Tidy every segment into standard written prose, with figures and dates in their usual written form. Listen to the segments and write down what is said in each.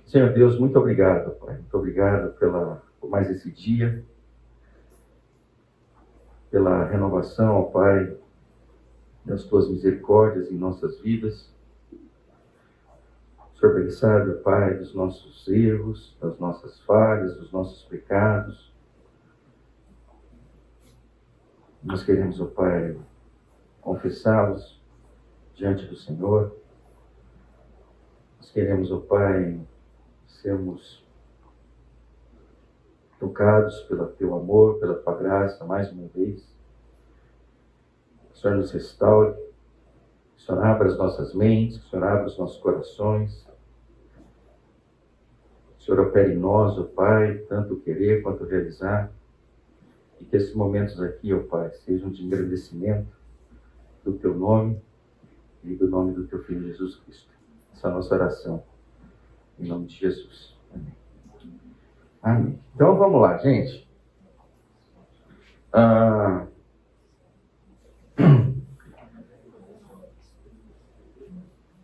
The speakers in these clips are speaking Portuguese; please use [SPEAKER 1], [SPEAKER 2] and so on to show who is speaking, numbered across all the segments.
[SPEAKER 1] Senhor Deus, muito obrigado, Pai. Muito obrigado por mais esse dia, pela renovação, ó Pai, das Tuas misericórdias em nossas vidas. O Senhor bem sabe, ó Pai, dos nossos erros, das nossas falhas, dos nossos pecados. Nós queremos, ó Pai, confessá-los diante do Senhor. Nós queremos, ó Pai, sermos tocados pelo Teu amor, pela Tua graça, mais uma vez. Que o Senhor nos restaure, que o Senhor abra as nossas mentes, que o Senhor abra os nossos corações. Que o Senhor opere em nós, ó Pai, tanto querer quanto realizar. E que esses momentos aqui, ó Pai, sejam de engrandecimento do Teu nome e do nome do Teu Filho Jesus Cristo. Essa é a nossa oração. Em nome de Jesus. Amém. Amém. Então vamos lá, gente.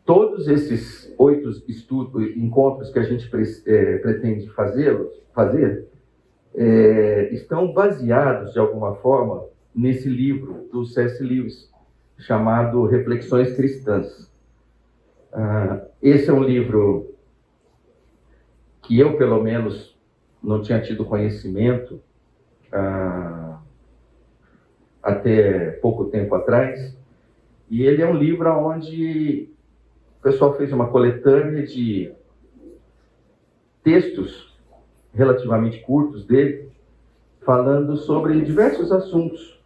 [SPEAKER 1] Todos esses 8 encontros que a gente pretende fazer, estão baseados, de alguma forma, nesse livro do C.S. Lewis, chamado Reflexões Cristãs. Esse é um livro que eu, pelo menos, não tinha tido conhecimento até pouco tempo atrás. E ele é um livro onde o pessoal fez uma coletânea de textos relativamente curtos dele, falando sobre diversos assuntos.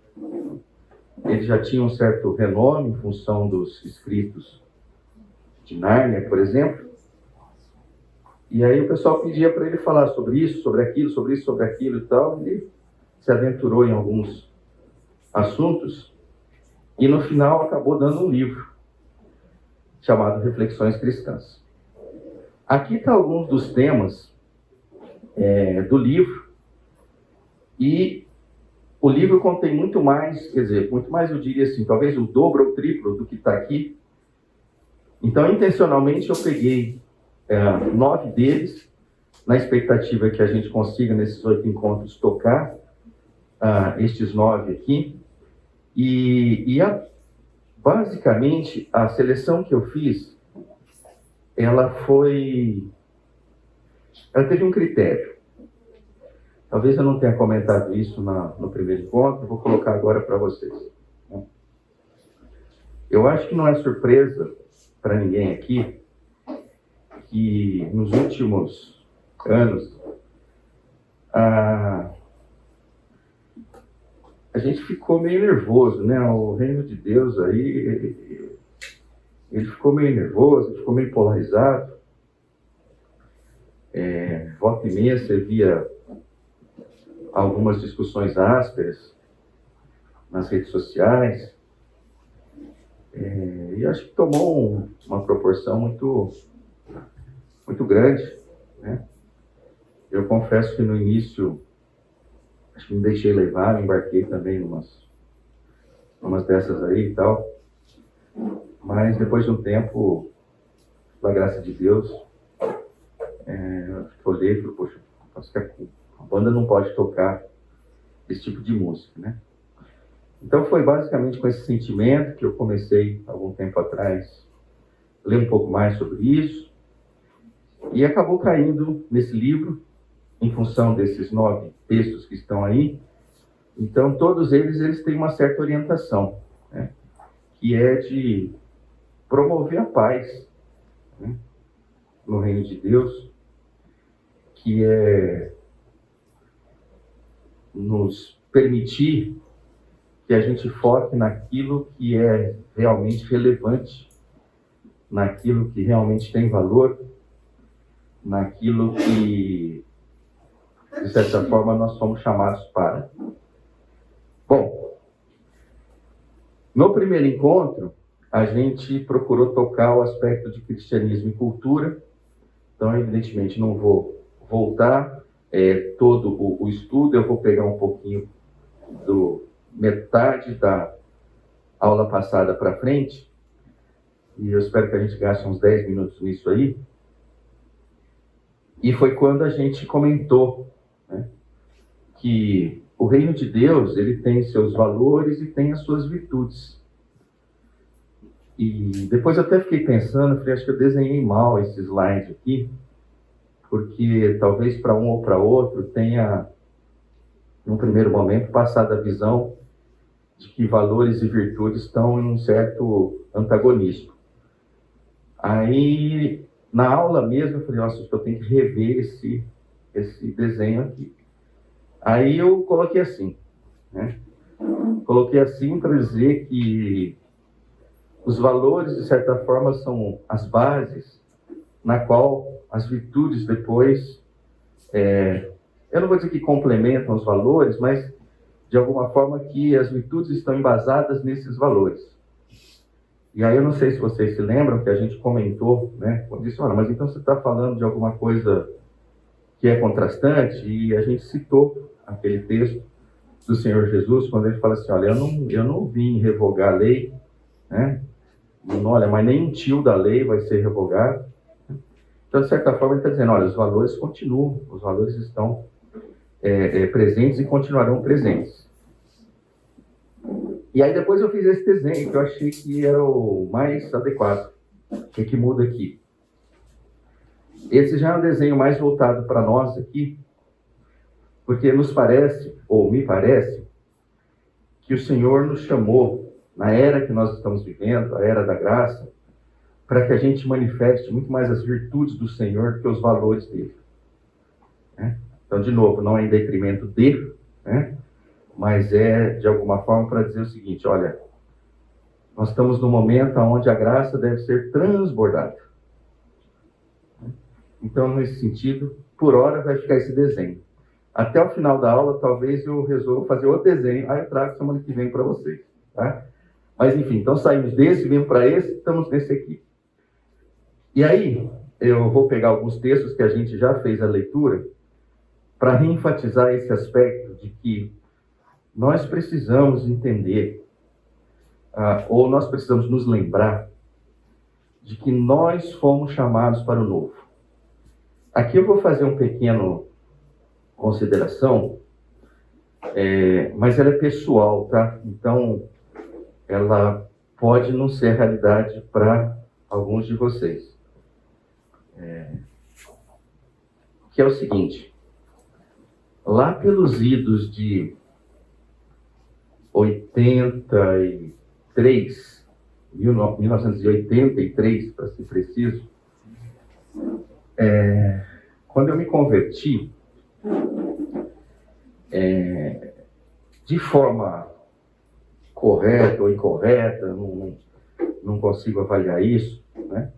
[SPEAKER 1] Ele já tinha um certo renome em função dos escritos de Nárnia, por exemplo. E aí o pessoal pedia para ele falar sobre isso, sobre aquilo, sobre isso, sobre aquilo e tal. Ele se aventurou em alguns assuntos e no final acabou dando um livro chamado Reflexões Cristãs. Aqui está alguns dos temas do livro, e o livro contém muito mais, quer dizer, muito mais, eu diria assim, talvez o dobro ou o triplo do que está aqui. Então, intencionalmente, eu peguei 9 deles, na expectativa que a gente consiga, nesses 8 encontros, tocar estes 9 aqui. Basicamente, a seleção que eu fiz, ela teve um critério. Talvez eu não tenha comentado isso no primeiro encontro, vou colocar agora para vocês. Eu acho que não é surpresa para ninguém aqui que nos últimos anos a gente ficou meio nervoso, né? O reino de Deus aí, ele ficou meio nervoso, ficou meio polarizado. Volta e meia você via algumas discussões ásperas nas redes sociais. E acho que tomou uma proporção muito, muito grande, né? Eu confesso que no início, acho que me deixei levar, me embarquei também numas dessas aí e tal. Mas depois de um tempo, pela graça de Deus, eu olhei e falei, poxa, a banda não pode tocar esse tipo de música, né? Então foi basicamente com esse sentimento que eu comecei, algum tempo atrás, a ler um pouco mais sobre isso, e acabou caindo nesse livro, em função desses 9 textos que estão aí. Então todos eles têm uma certa orientação, né? Que é de promover a paz, né? No reino de Deus, que é nos permitir que a gente foque naquilo que é realmente relevante, naquilo que realmente tem valor, naquilo que, de certa forma, nós somos chamados para. Bom, no primeiro encontro, a gente procurou tocar o aspecto de cristianismo e cultura. Então, evidentemente, não vou voltar todo o estudo, eu vou pegar um pouquinho metade da aula passada para frente, e eu espero que a gente gaste uns 10 minutos nisso aí. E foi quando a gente comentou, né, que o reino de Deus, ele tem seus valores e tem as suas virtudes. E depois eu até fiquei pensando, falei, acho que eu desenhei mal esse slide aqui, porque talvez para um ou para outro tenha, num primeiro momento, passado a visão de que valores e virtudes estão em um certo antagonismo. Aí, na aula mesmo, eu falei, nossa, acho que eu tenho que rever esse desenho aqui. Aí eu coloquei assim, né? Coloquei assim para dizer que os valores, de certa forma, são as bases na qual as virtudes depois, eu não vou dizer que complementam os valores, mas de alguma forma que as virtudes estão embasadas nesses valores. E aí eu não sei se vocês se lembram que a gente comentou, né? Eu disse, olha, mas então você está falando de alguma coisa que é contrastante, e a gente citou aquele texto do Senhor Jesus, quando ele fala assim, olha, eu não vim revogar a lei, né? Não, olha, mas nem um tio da lei vai ser revogado. Então, de certa forma, ele está dizendo, olha, os valores continuam, os valores estão presentes e continuarão presentes. E aí depois eu fiz esse desenho, que eu achei que era o mais adequado. O que muda aqui? Esse já é um desenho mais voltado para nós aqui, porque nos parece, ou me parece, que o Senhor nos chamou, na era que nós estamos vivendo, a era da graça, para que a gente manifeste muito mais as virtudes do Senhor do que os valores dele. Né? Então, de novo, não é em detrimento dele, né? Mas é, de alguma forma, para dizer o seguinte, olha, nós estamos num momento onde a graça deve ser transbordada. Então, nesse sentido, por hora vai ficar esse desenho. Até o final da aula, talvez eu resolva fazer outro desenho, aí eu trago semana que vem para vocês. Tá? Mas, enfim, então saímos desse, vimos para esse, estamos nesse aqui. E aí, eu vou pegar alguns textos que a gente já fez a leitura, para reenfatizar esse aspecto de que nós precisamos entender, ou nós precisamos nos lembrar, de que nós fomos chamados para o novo. Aqui eu vou fazer um pequeno consideração, mas ela é pessoal, tá? Então, ela pode não ser realidade para alguns de vocês. Que é o seguinte, lá pelos idos de 1983, para ser preciso, quando eu me converti, de forma correta ou incorreta, não consigo avaliar isso, né?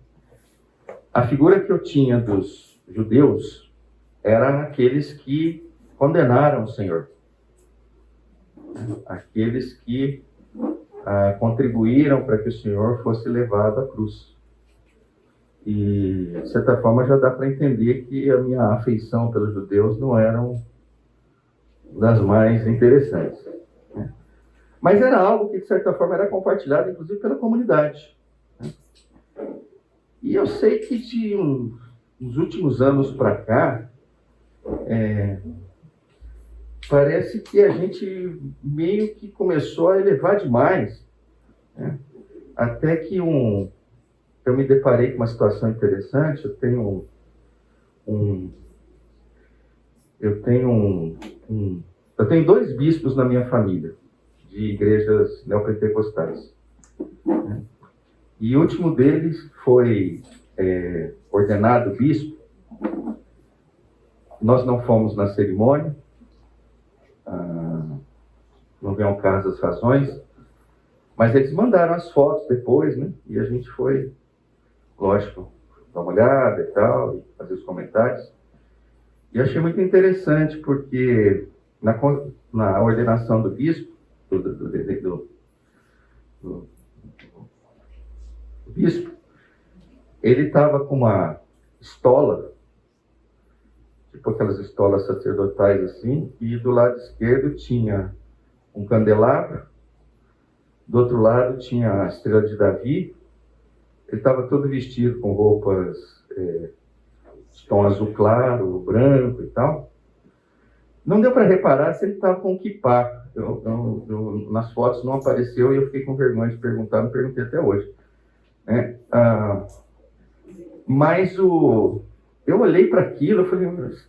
[SPEAKER 1] A figura que eu tinha dos judeus era aqueles que condenaram o Senhor, aqueles que contribuíram para que o Senhor fosse levado à cruz. E, de certa forma, já dá para entender que a minha afeição pelos judeus não era das mais interessantes, né? Mas era algo que, de certa forma, era compartilhado, inclusive, pela comunidade, né? E eu sei que de uns últimos anos para cá, parece que a gente meio que começou a elevar demais, né? Até que eu me deparei com uma situação interessante. Eu tenho dois bispos na minha família, de igrejas neopentecostais, né? E o último deles foi ordenado bispo. Nós não fomos na cerimônia, não vem ao caso as razões, mas eles mandaram as fotos depois, né? E a gente foi, lógico, dar uma olhada e tal, e fazer os comentários. E achei muito interessante, porque na ordenação do bispo, do bispo, ele estava com uma estola, tipo aquelas estolas sacerdotais assim, e do lado esquerdo tinha um candelabro, do outro lado tinha a estrela de Davi. Ele estava todo vestido com roupas de tom azul claro, branco e tal. Não deu para reparar se ele estava com kippah. Nas fotos não apareceu e eu fiquei com vergonha de perguntar, não perguntei até hoje. Né? Mas eu olhei para aquilo, eu falei,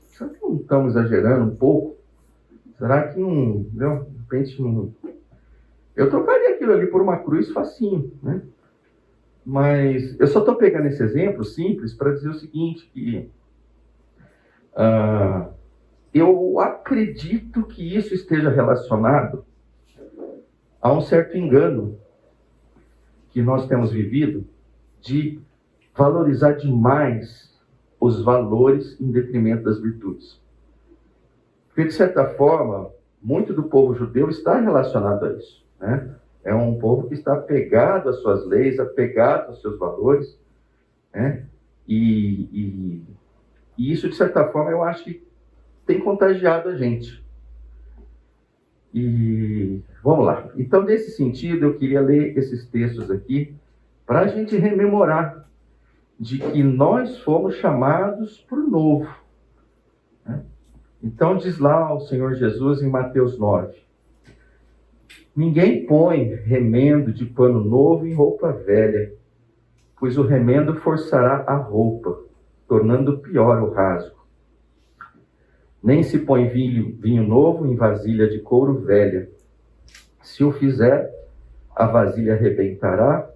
[SPEAKER 1] será que não estamos exagerando um pouco? Será que não, de repente, não... Eu trocaria aquilo ali por uma cruz facinho, né? Mas eu só estou pegando esse exemplo simples para dizer o seguinte, que eu acredito que isso esteja relacionado a um certo engano que nós temos vivido de valorizar demais os valores em detrimento das virtudes. Porque, de certa forma, muito do povo judeu está relacionado a isso, né? É um povo que está apegado às suas leis, apegado aos seus valores, né? E isso, de certa forma, eu acho que tem contagiado a gente. E vamos lá. Então, nesse sentido, eu queria ler esses textos aqui para a gente rememorar de que nós fomos chamados para o novo, né? Então, diz lá o Senhor Jesus em Mateus 9: ninguém põe remendo de pano novo em roupa velha, pois o remendo forçará a roupa, tornando pior o rasgo. Nem se põe vinho novo em vasilha de couro velha. Se o fizer, a vasilha arrebentará,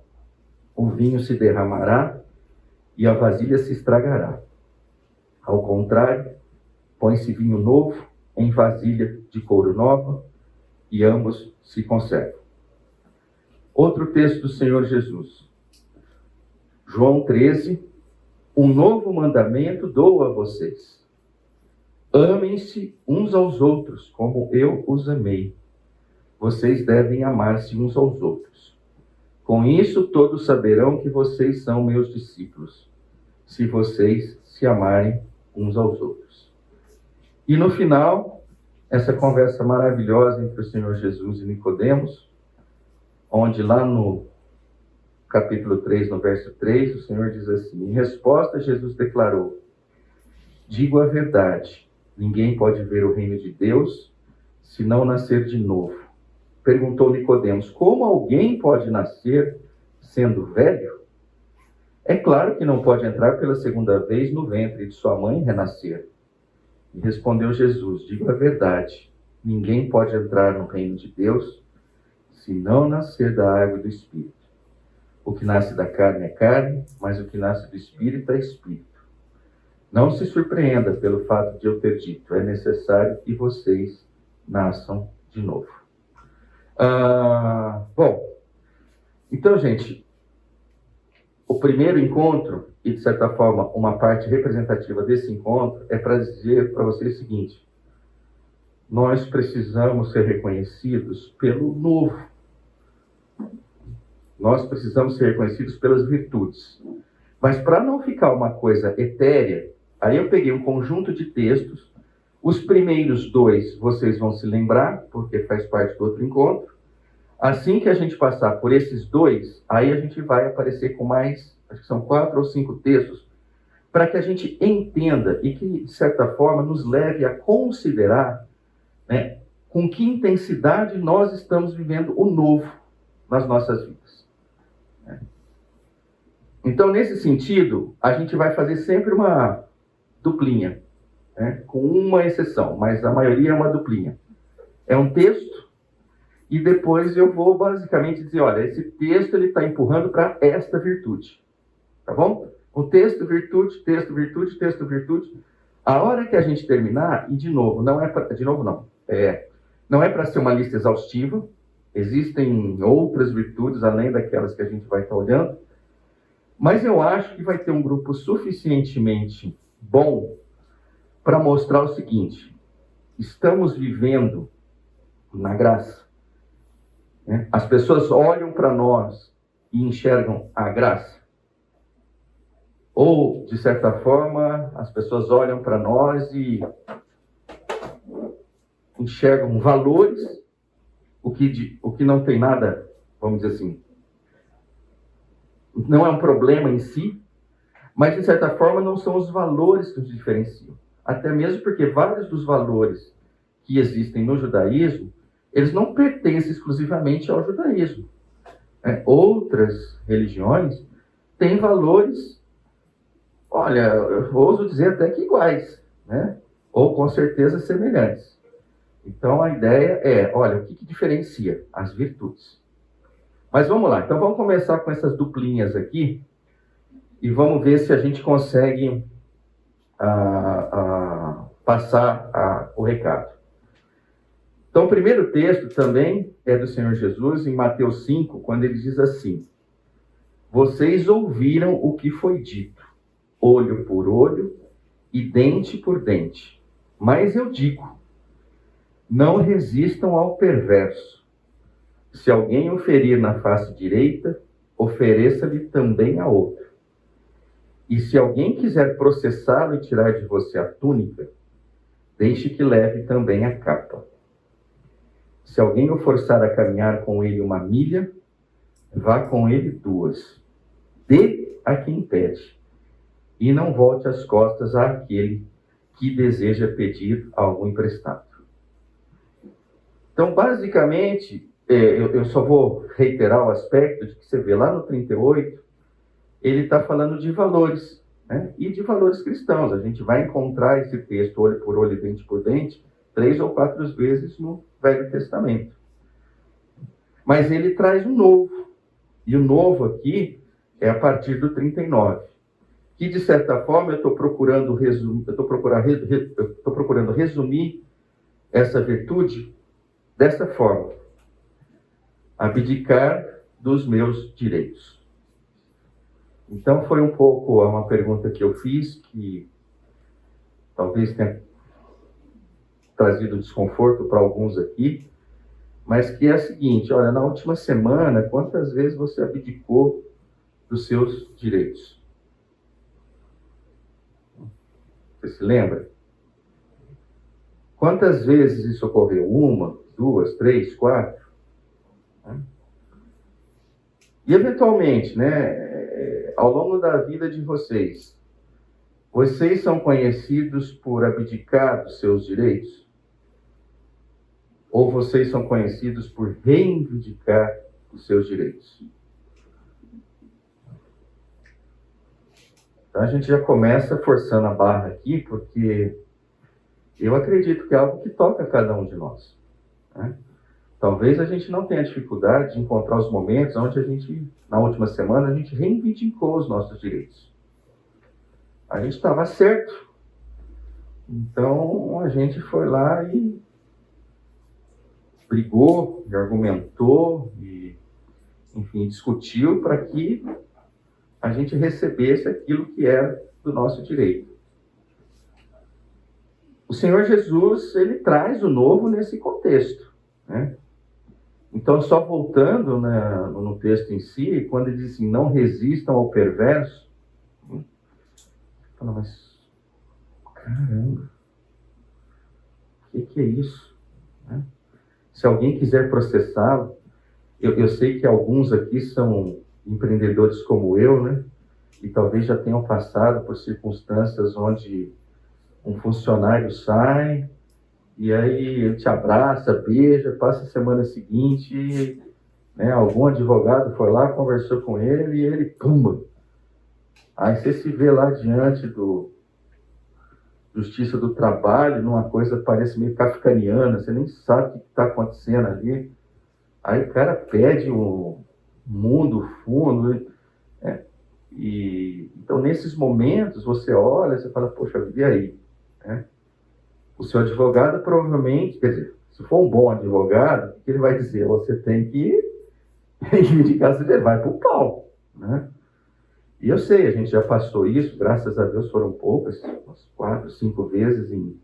[SPEAKER 1] o vinho se derramará e a vasilha se estragará. Ao contrário, põe-se vinho novo em vasilha de couro nova e ambos se conservam. Outro texto do Senhor Jesus. João 13: um novo mandamento dou a vocês. Amem-se uns aos outros, como eu os amei. Vocês devem amar-se uns aos outros. Com isso, todos saberão que vocês são meus discípulos, se vocês se amarem uns aos outros. E no final, essa conversa maravilhosa entre o Senhor Jesus e Nicodemos, onde lá no capítulo 3, no verso 3, o Senhor diz assim: em resposta, Jesus declarou: digo a verdade, ninguém pode ver o reino de Deus se não nascer de novo. Perguntou Nicodemos: como alguém pode nascer sendo velho? É claro que não pode entrar pela segunda vez no ventre de sua mãe e renascer. E respondeu Jesus: digo a verdade, ninguém pode entrar no reino de Deus se não nascer da água e do Espírito. O que nasce da carne é carne, mas o que nasce do Espírito é Espírito. Não se surpreenda pelo fato de eu ter dito: é necessário que vocês nasçam de novo. Bom, então, gente, o primeiro encontro, e de certa forma uma parte representativa desse encontro, é para dizer para vocês o seguinte: nós precisamos ser reconhecidos pelo novo. Nós precisamos ser reconhecidos pelas virtudes. Mas para não ficar uma coisa etérea, aí eu peguei um conjunto de textos. Os primeiros dois vocês vão se lembrar, porque faz parte do outro encontro. Assim que a gente passar por esses dois, aí a gente vai aparecer com mais, acho que são 4 ou 5 textos, para que a gente entenda e que, de certa forma, nos leve a considerar, né, com que intensidade nós estamos vivendo o novo nas nossas vidas. Então, nesse sentido, a gente vai fazer sempre uma duplinha, né, com uma exceção, mas a maioria é uma duplinha. É um texto, e depois eu vou basicamente dizer: olha, esse texto ele está empurrando para esta virtude. Tá bom? O texto, virtude, texto, virtude, texto, virtude. A hora que a gente terminar, e de novo, não é para ser uma lista exaustiva. Existem outras virtudes além daquelas que a gente vai estar olhando. Mas eu acho que vai ter um grupo suficientemente bom para mostrar o seguinte: estamos vivendo na graça, né? As pessoas olham para nós e enxergam a graça. Ou, de certa forma, as pessoas olham para nós e enxergam valores, o que não tem nada, vamos dizer assim, não é um problema em si, Mas, de certa forma, não são os valores que os diferenciam. Até mesmo porque vários dos valores que existem no judaísmo, eles não pertencem exclusivamente ao judaísmo. Outras religiões têm valores, olha, eu ouso dizer até que iguais, né? Ou com certeza semelhantes. Então a ideia é, olha, o que diferencia? As virtudes. Mas vamos lá, então vamos começar com essas duplinhas aqui e vamos ver se a gente consegue passar o recado. Então o primeiro texto também é do Senhor Jesus, em Mateus 5, quando ele diz assim: vocês ouviram o que foi dito, olho por olho e dente por dente. Mas eu digo, não resistam ao perverso. Se alguém o ferir na face direita, ofereça-lhe também a outra. E se alguém quiser processá-lo e tirar de você a túnica, deixe que leve também a capa. Se alguém o forçar a caminhar com ele 1 milha, vá com ele 2. Dê a quem pede, e não volte as costas àquele que deseja pedir algo emprestado. Então, basicamente, eu só vou reiterar o aspecto de que você vê lá no 38, ele está falando de valores, né? E de valores cristãos. A gente vai encontrar esse texto, olho por olho, dente por dente, 3 ou 4 vezes no Velho Testamento. Mas ele traz um novo. E o novo aqui é a partir do 39. Que, de certa forma, eu estou procurando resumir essa virtude dessa forma: abdicar dos meus direitos. Então, foi um pouco uma pergunta que eu fiz, que talvez tenha trazido desconforto para alguns aqui, mas que é a seguinte: olha, na última semana, quantas vezes você abdicou dos seus direitos? Você se lembra? Quantas vezes isso ocorreu? 1, 2, 3, 4? E, eventualmente, né, ao longo da vida de vocês são conhecidos por abdicar dos seus direitos? Ou vocês são conhecidos por reivindicar os seus direitos? Então a gente já começa forçando a barra aqui, porque eu acredito que é algo que toca a cada um de nós, né? Talvez a gente não tenha dificuldade de encontrar os momentos onde a gente, na última semana, a gente reivindicou os nossos direitos. A gente estava certo, então a gente foi lá e brigou, e argumentou, e, enfim, discutiu para que a gente recebesse aquilo que era do nosso direito. O Senhor Jesus, ele traz o novo nesse contexto, né? Então, só voltando, né, no texto em si, quando ele diz assim, não resistam ao perverso, fala, mas, caramba, o que é isso? Né? Se alguém quiser processá-lo, eu sei que alguns aqui são empreendedores como eu, né? E talvez já tenham passado por circunstâncias onde um funcionário sai, e aí ele te abraça, beija, passa a semana seguinte, né, algum advogado foi lá, conversou com ele, e ele, pumba. Aí você se vê lá diante do Justiça do Trabalho, numa coisa que parece meio kafkaniana, você nem sabe o que está acontecendo ali. Aí o cara pede um mundo, fundo, né? E então nesses momentos você olha, você fala, poxa vida, e aí? Né? O seu advogado provavelmente, quer dizer, se for um bom advogado, o que ele vai dizer? Você tem que reivindicar, você vai para o pau, né? E eu sei, a gente já passou isso, graças a Deus foram poucas, umas 4, 5 vezes em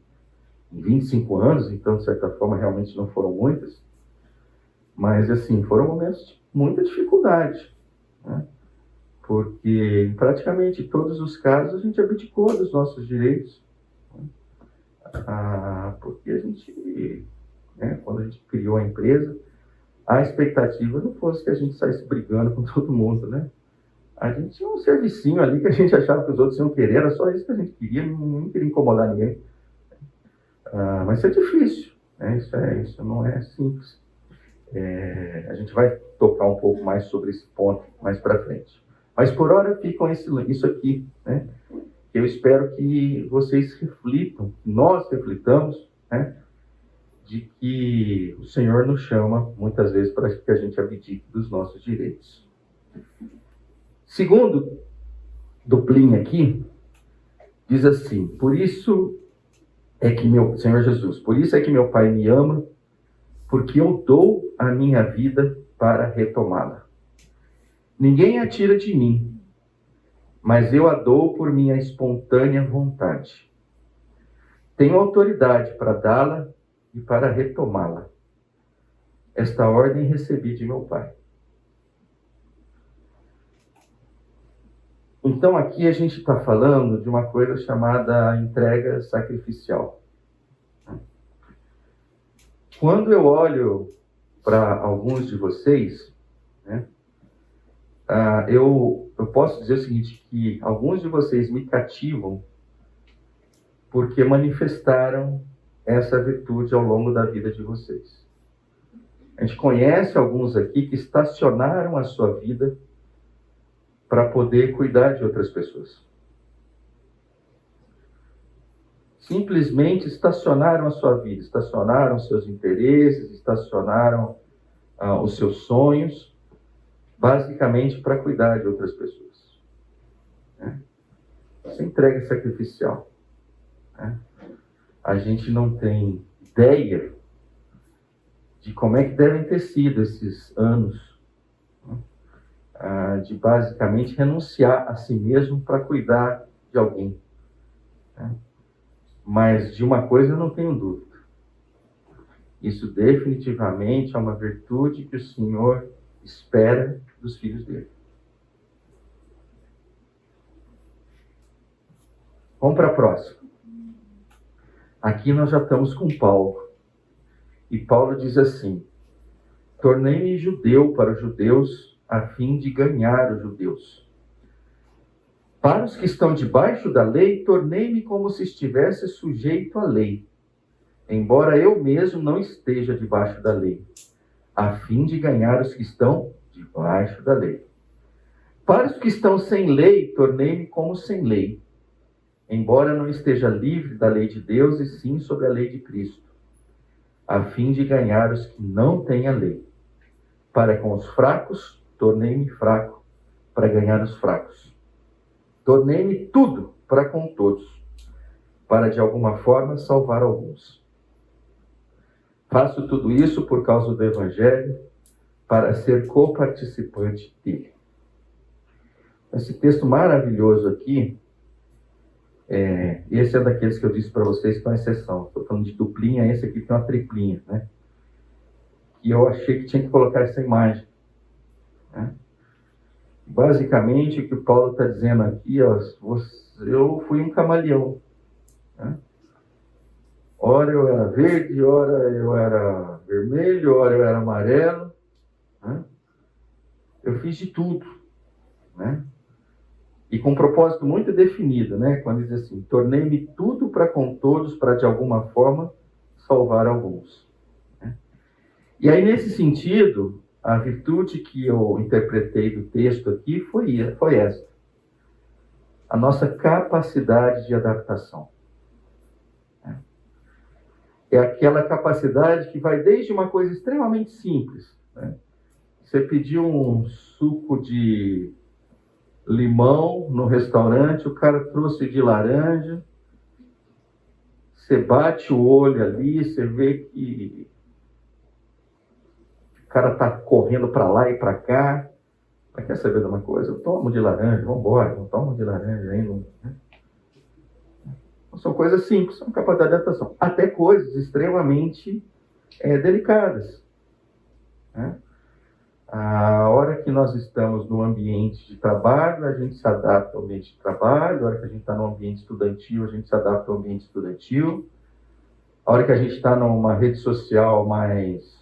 [SPEAKER 1] 25 anos, então de certa forma realmente não foram muitas, mas assim, foram momentos de muita dificuldade, né? Porque em praticamente todos os casos a gente abdicou dos nossos direitos, né? Porque a gente, né, quando a gente criou a empresa, a expectativa não fosse que a gente saísse brigando com todo mundo, né? A gente tinha um servicinho ali que a gente achava que os outros iam querer, era só isso que a gente queria, não queria incomodar ninguém. Mas isso é difícil, né? Isso não é simples. A gente vai tocar um pouco mais sobre esse ponto mais para frente. Mas por hora ficam isso aqui, né? Eu espero que vocês reflitam, nós reflitamos, né? De que o Senhor nos chama muitas vezes para que a gente abdique dos nossos direitos. Segundo duplinha aqui, diz assim: por isso é que Senhor Jesus, por isso é que meu Pai me ama, porque eu dou a minha vida para retomá-la. Ninguém a tira de mim, mas eu a dou por minha espontânea vontade. Tenho autoridade para dá-la e para retomá-la. Esta ordem recebi de meu Pai. Então aqui a gente está falando de uma coisa chamada entrega sacrificial. Quando eu olho para alguns de vocês, né, eu posso dizer o seguinte, que alguns de vocês me cativam porque manifestaram essa virtude ao longo da vida de vocês. A gente conhece alguns aqui que estacionaram a sua vida para poder cuidar de outras pessoas. Simplesmente estacionaram a sua vida, estacionaram seus interesses, estacionaram os seus sonhos, basicamente para cuidar de outras pessoas. Né? Essa entrega sacrificial. Né? A gente não tem ideia de como é que devem ter sido esses anos, né? De basicamente renunciar a si mesmo para cuidar de alguém. Né? Mas de uma coisa eu não tenho dúvida. Isso definitivamente é uma virtude que o Senhor espera dos filhos dele. Vamos para a próxima. Aqui nós já estamos com Paulo. E Paulo diz assim: tornei-me judeu para os judeus, a fim de ganhar os judeus. Para os que estão debaixo da lei, tornei-me como se estivesse sujeito à lei, embora eu mesmo não esteja debaixo da lei, a fim de ganhar os que estão debaixo da lei. Para os que estão sem lei, tornei-me como sem lei, embora não esteja livre da lei de Deus, e sim sob a lei de Cristo, a fim de ganhar os que não têm a lei. Para com os fracos, tornei-me fraco, para ganhar os fracos. Tornei-me tudo para com todos, para de alguma forma salvar alguns. Faço tudo isso por causa do Evangelho, para ser coparticipante dele. Esse texto maravilhoso aqui, esse é daqueles que eu disse para vocês com exceção. Estou falando de duplinha, esse aqui tem uma triplinha, né? E eu achei que tinha que colocar essa imagem. Né? Basicamente, o que o Paulo está dizendo aqui, ó, eu fui um camaleão. Né? Ora eu era verde, ora eu era vermelho, ora eu era amarelo. Né? Eu fiz de tudo. Né? E com um propósito muito definido, né? Quando diz assim: tornei-me tudo para com todos, para de alguma forma salvar alguns. Né? E aí, nesse sentido, a virtude que eu interpretei do texto aqui foi essa: a nossa capacidade de adaptação. É aquela capacidade que vai desde uma coisa extremamente simples. Né? Você pediu um suco de limão no restaurante, o cara trouxe de laranja, você bate o olho ali, você vê que o cara está correndo para lá e para cá. Mas quer saber de uma coisa? Eu tomo de laranja, vamos embora, não tomo de laranja ainda. Né? São coisas simples, são capacidade de adaptação. Até coisas extremamente delicadas. Né? A hora que nós estamos no ambiente de trabalho, a gente se adapta ao ambiente de trabalho. A hora que a gente está no ambiente estudantil, a gente se adapta ao ambiente estudantil. A hora que a gente está numa rede social mais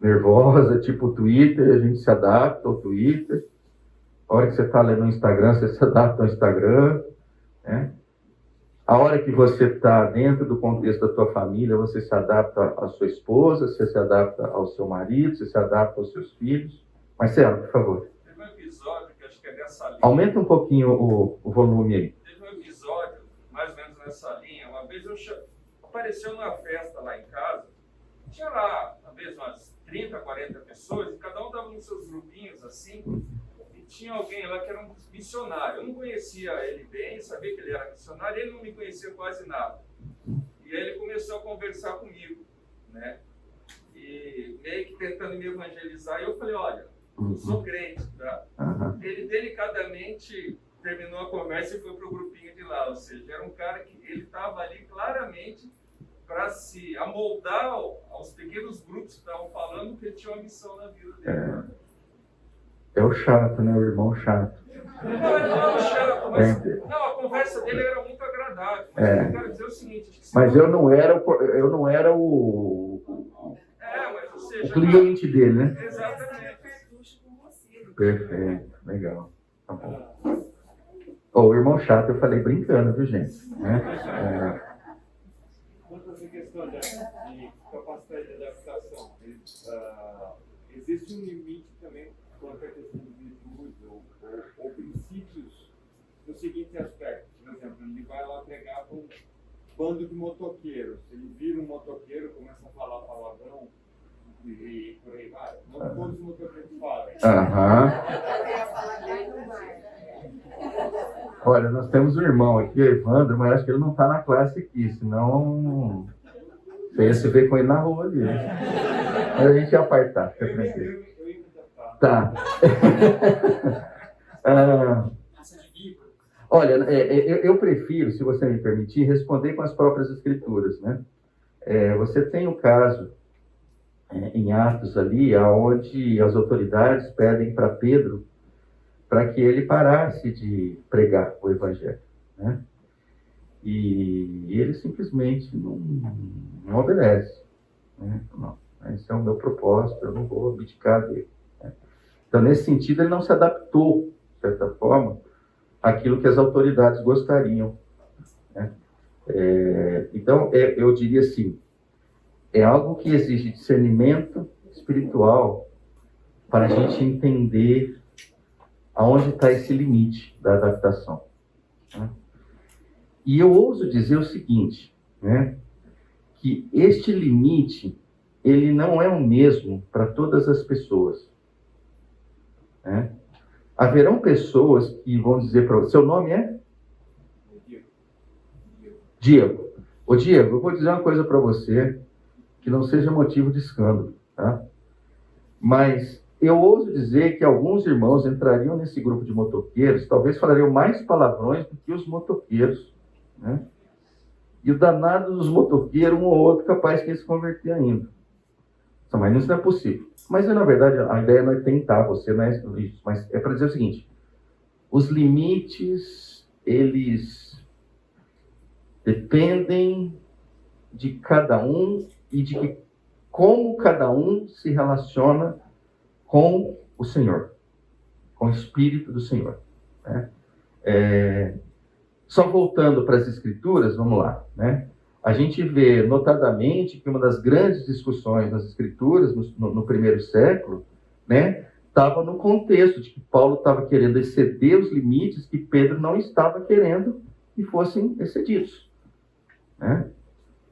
[SPEAKER 1] nervosa, tipo o Twitter, a gente se adapta ao Twitter. A hora que você está lendo no Instagram, você se adapta ao Instagram, né? A hora que você está dentro do contexto da tua família, você se adapta à sua esposa, você se adapta ao seu marido, você se adapta aos seus filhos. Marcelo, por favor.
[SPEAKER 2] Teve um episódio que acho que é nessa linha.
[SPEAKER 1] Aumenta um pouquinho o volume aí.
[SPEAKER 2] Teve um episódio, mais ou menos nessa linha. Uma vez apareceu numa festa lá em casa, tinha lá, talvez umas 30, 40 pessoas, e cada um estava nos seus grupinhos assim, e tinha alguém lá que era um missionário. Eu não conhecia ele bem, sabia que ele era missionário, ele não me conhecia quase nada. E aí ele começou a conversar comigo, né? E meio que tentando me evangelizar, e eu falei, olha, eu sou crente, tá? Ele delicadamente terminou a conversa e foi para o grupinho de lá, ou seja, era um cara que ele estava ali claramente para se amoldar aos pequenos grupos que estavam falando que ele tinha uma missão na vida dele.
[SPEAKER 1] É o chato, né? O irmão chato.
[SPEAKER 2] Não, ele não era chato, mas não, a conversa dele era muito agradável. Mas eu quero dizer o seguinte...
[SPEAKER 1] Mas eu não era o
[SPEAKER 2] mas, ou seja,
[SPEAKER 1] cliente dele, né?
[SPEAKER 2] Exatamente.
[SPEAKER 1] Perfeito, legal. Tá bom. O irmão chato eu falei brincando, viu, gente?
[SPEAKER 3] Quanto a essa questão de capacidade de adaptação, existe um limite também quanto à questão de virtudes ou princípios no seguinte aspecto. Por exemplo, ele vai lá pregar para um bando de motoqueiros. Ele vira um motoqueiro, começa a falar palavrão e por aí vai. Não todos os motoqueiros falam.
[SPEAKER 1] Olha, nós temos um irmão aqui, Evandro, mas acho que ele não está na classe aqui, senão você ia se ver com ele na rua ali. Mas a gente ia apartar, fica tranquilo. Tá. Olha, eu prefiro, se você me permitir, responder com as próprias escrituras, né? Você tem o caso em Atos ali, onde as autoridades pedem para Pedro para que ele parasse de pregar o evangelho, né? E ele simplesmente não obedece, né? Não, esse é o meu propósito, eu não vou abdicar dele, né? Então, nesse sentido, ele não se adaptou, de certa forma, àquilo que as autoridades gostariam, né? Então, eu diria assim, é algo que exige discernimento espiritual para a gente entender aonde está esse limite da adaptação, né? E eu ouso dizer o seguinte, né? Que este limite, ele não é o mesmo para todas as pessoas, né? Haverão pessoas que vão dizer para você, seu nome é? Diego. Ô Diego, eu vou dizer uma coisa para você que não seja motivo de escândalo, tá? Mas eu ouso dizer que alguns irmãos entrariam nesse grupo de motoqueiros, talvez falariam mais palavrões do que os motoqueiros, né? E o danado dos motoqueiros, um ou outro, capaz que ia se converter ainda. Mas isso não é possível. Mas, na verdade, a ideia não é tentar você, não é isso. Mas é para dizer o seguinte, os limites, eles dependem de cada um e de como cada um se relaciona com o Senhor, com o Espírito do Senhor, né? Só voltando para as Escrituras, vamos lá, né? A gente vê notadamente que uma das grandes discussões nas Escrituras, no primeiro século, né, estava no contexto de que Paulo estava querendo exceder os limites que Pedro não estava querendo que fossem excedidos, né?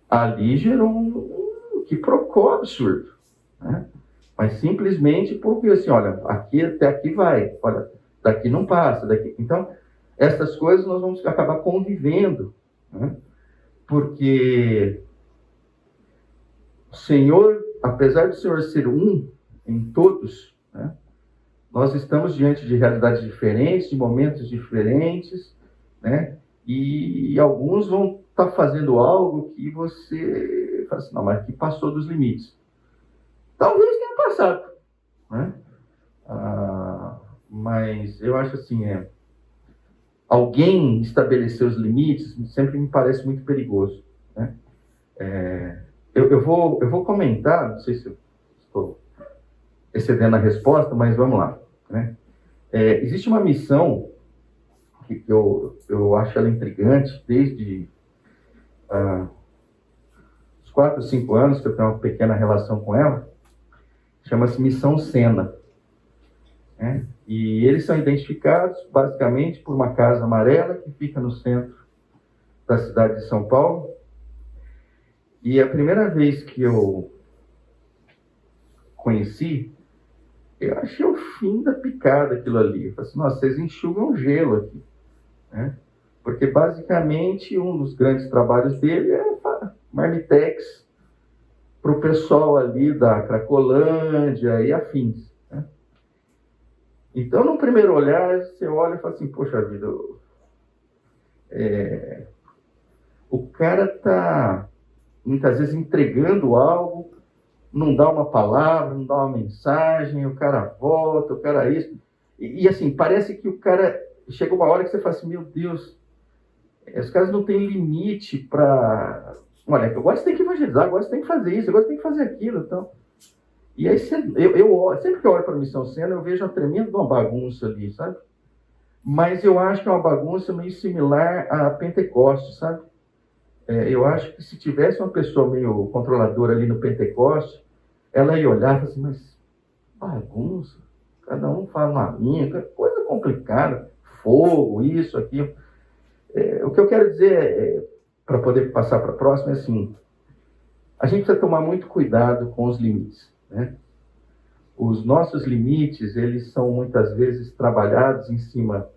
[SPEAKER 1] Ali gerou um quiprocó absurdo, né? Mas simplesmente porque assim, olha, aqui até aqui vai, olha, daqui não passa, daqui. Então, essas coisas nós vamos acabar convivendo, né? Porque o Senhor, apesar do Senhor ser um em todos, né, nós estamos diante de realidades diferentes, de momentos diferentes, né? E alguns vão estar fazendo algo que você fala assim, não, mas que passou dos limites. Talvez tenha passado, né? Mas eu acho assim, alguém estabelecer os limites sempre me parece muito perigoso, né? Eu vou comentar, não sei se eu estou excedendo a resposta, mas vamos lá, né? Existe uma missão que eu acho ela intrigante desde os 4, 5 anos que eu tenho uma pequena relação com ela. Chama-se Missão Sena. Né? E eles são identificados basicamente por uma casa amarela que fica no centro da cidade de São Paulo. E a primeira vez que eu conheci, eu achei o fim da picada aquilo ali. Eu falei assim, nossa, vocês enxugam gelo aqui. Né? Porque basicamente um dos grandes trabalhos dele é marmitex para o pessoal ali da Cracolândia e afins. Né? Então, no primeiro olhar, você olha e fala assim, poxa vida, o cara está muitas vezes entregando algo, não dá uma palavra, não dá uma mensagem, o cara volta, o cara isso. E assim, parece que o cara... Chega uma hora que você fala assim, meu Deus, os caras não têm limite para... Olha, agora você tem que evangelizar, agora você tem que fazer isso, agora você tem que fazer aquilo. Então... E aí, sempre que eu olho para a Missão Sena, eu vejo uma tremenda uma bagunça ali, sabe? Mas eu acho que é uma bagunça meio similar a Pentecostes, sabe? Eu acho que se tivesse uma pessoa meio controladora ali no Pentecostes, ela ia olhar e falar assim, mas bagunça, cada um fala uma linha, coisa complicada, fogo, isso, aquilo. O que eu quero dizer, para poder passar para a próxima, é assim, a gente precisa tomar muito cuidado com os limites, né? Os nossos limites, eles são muitas vezes trabalhados em cima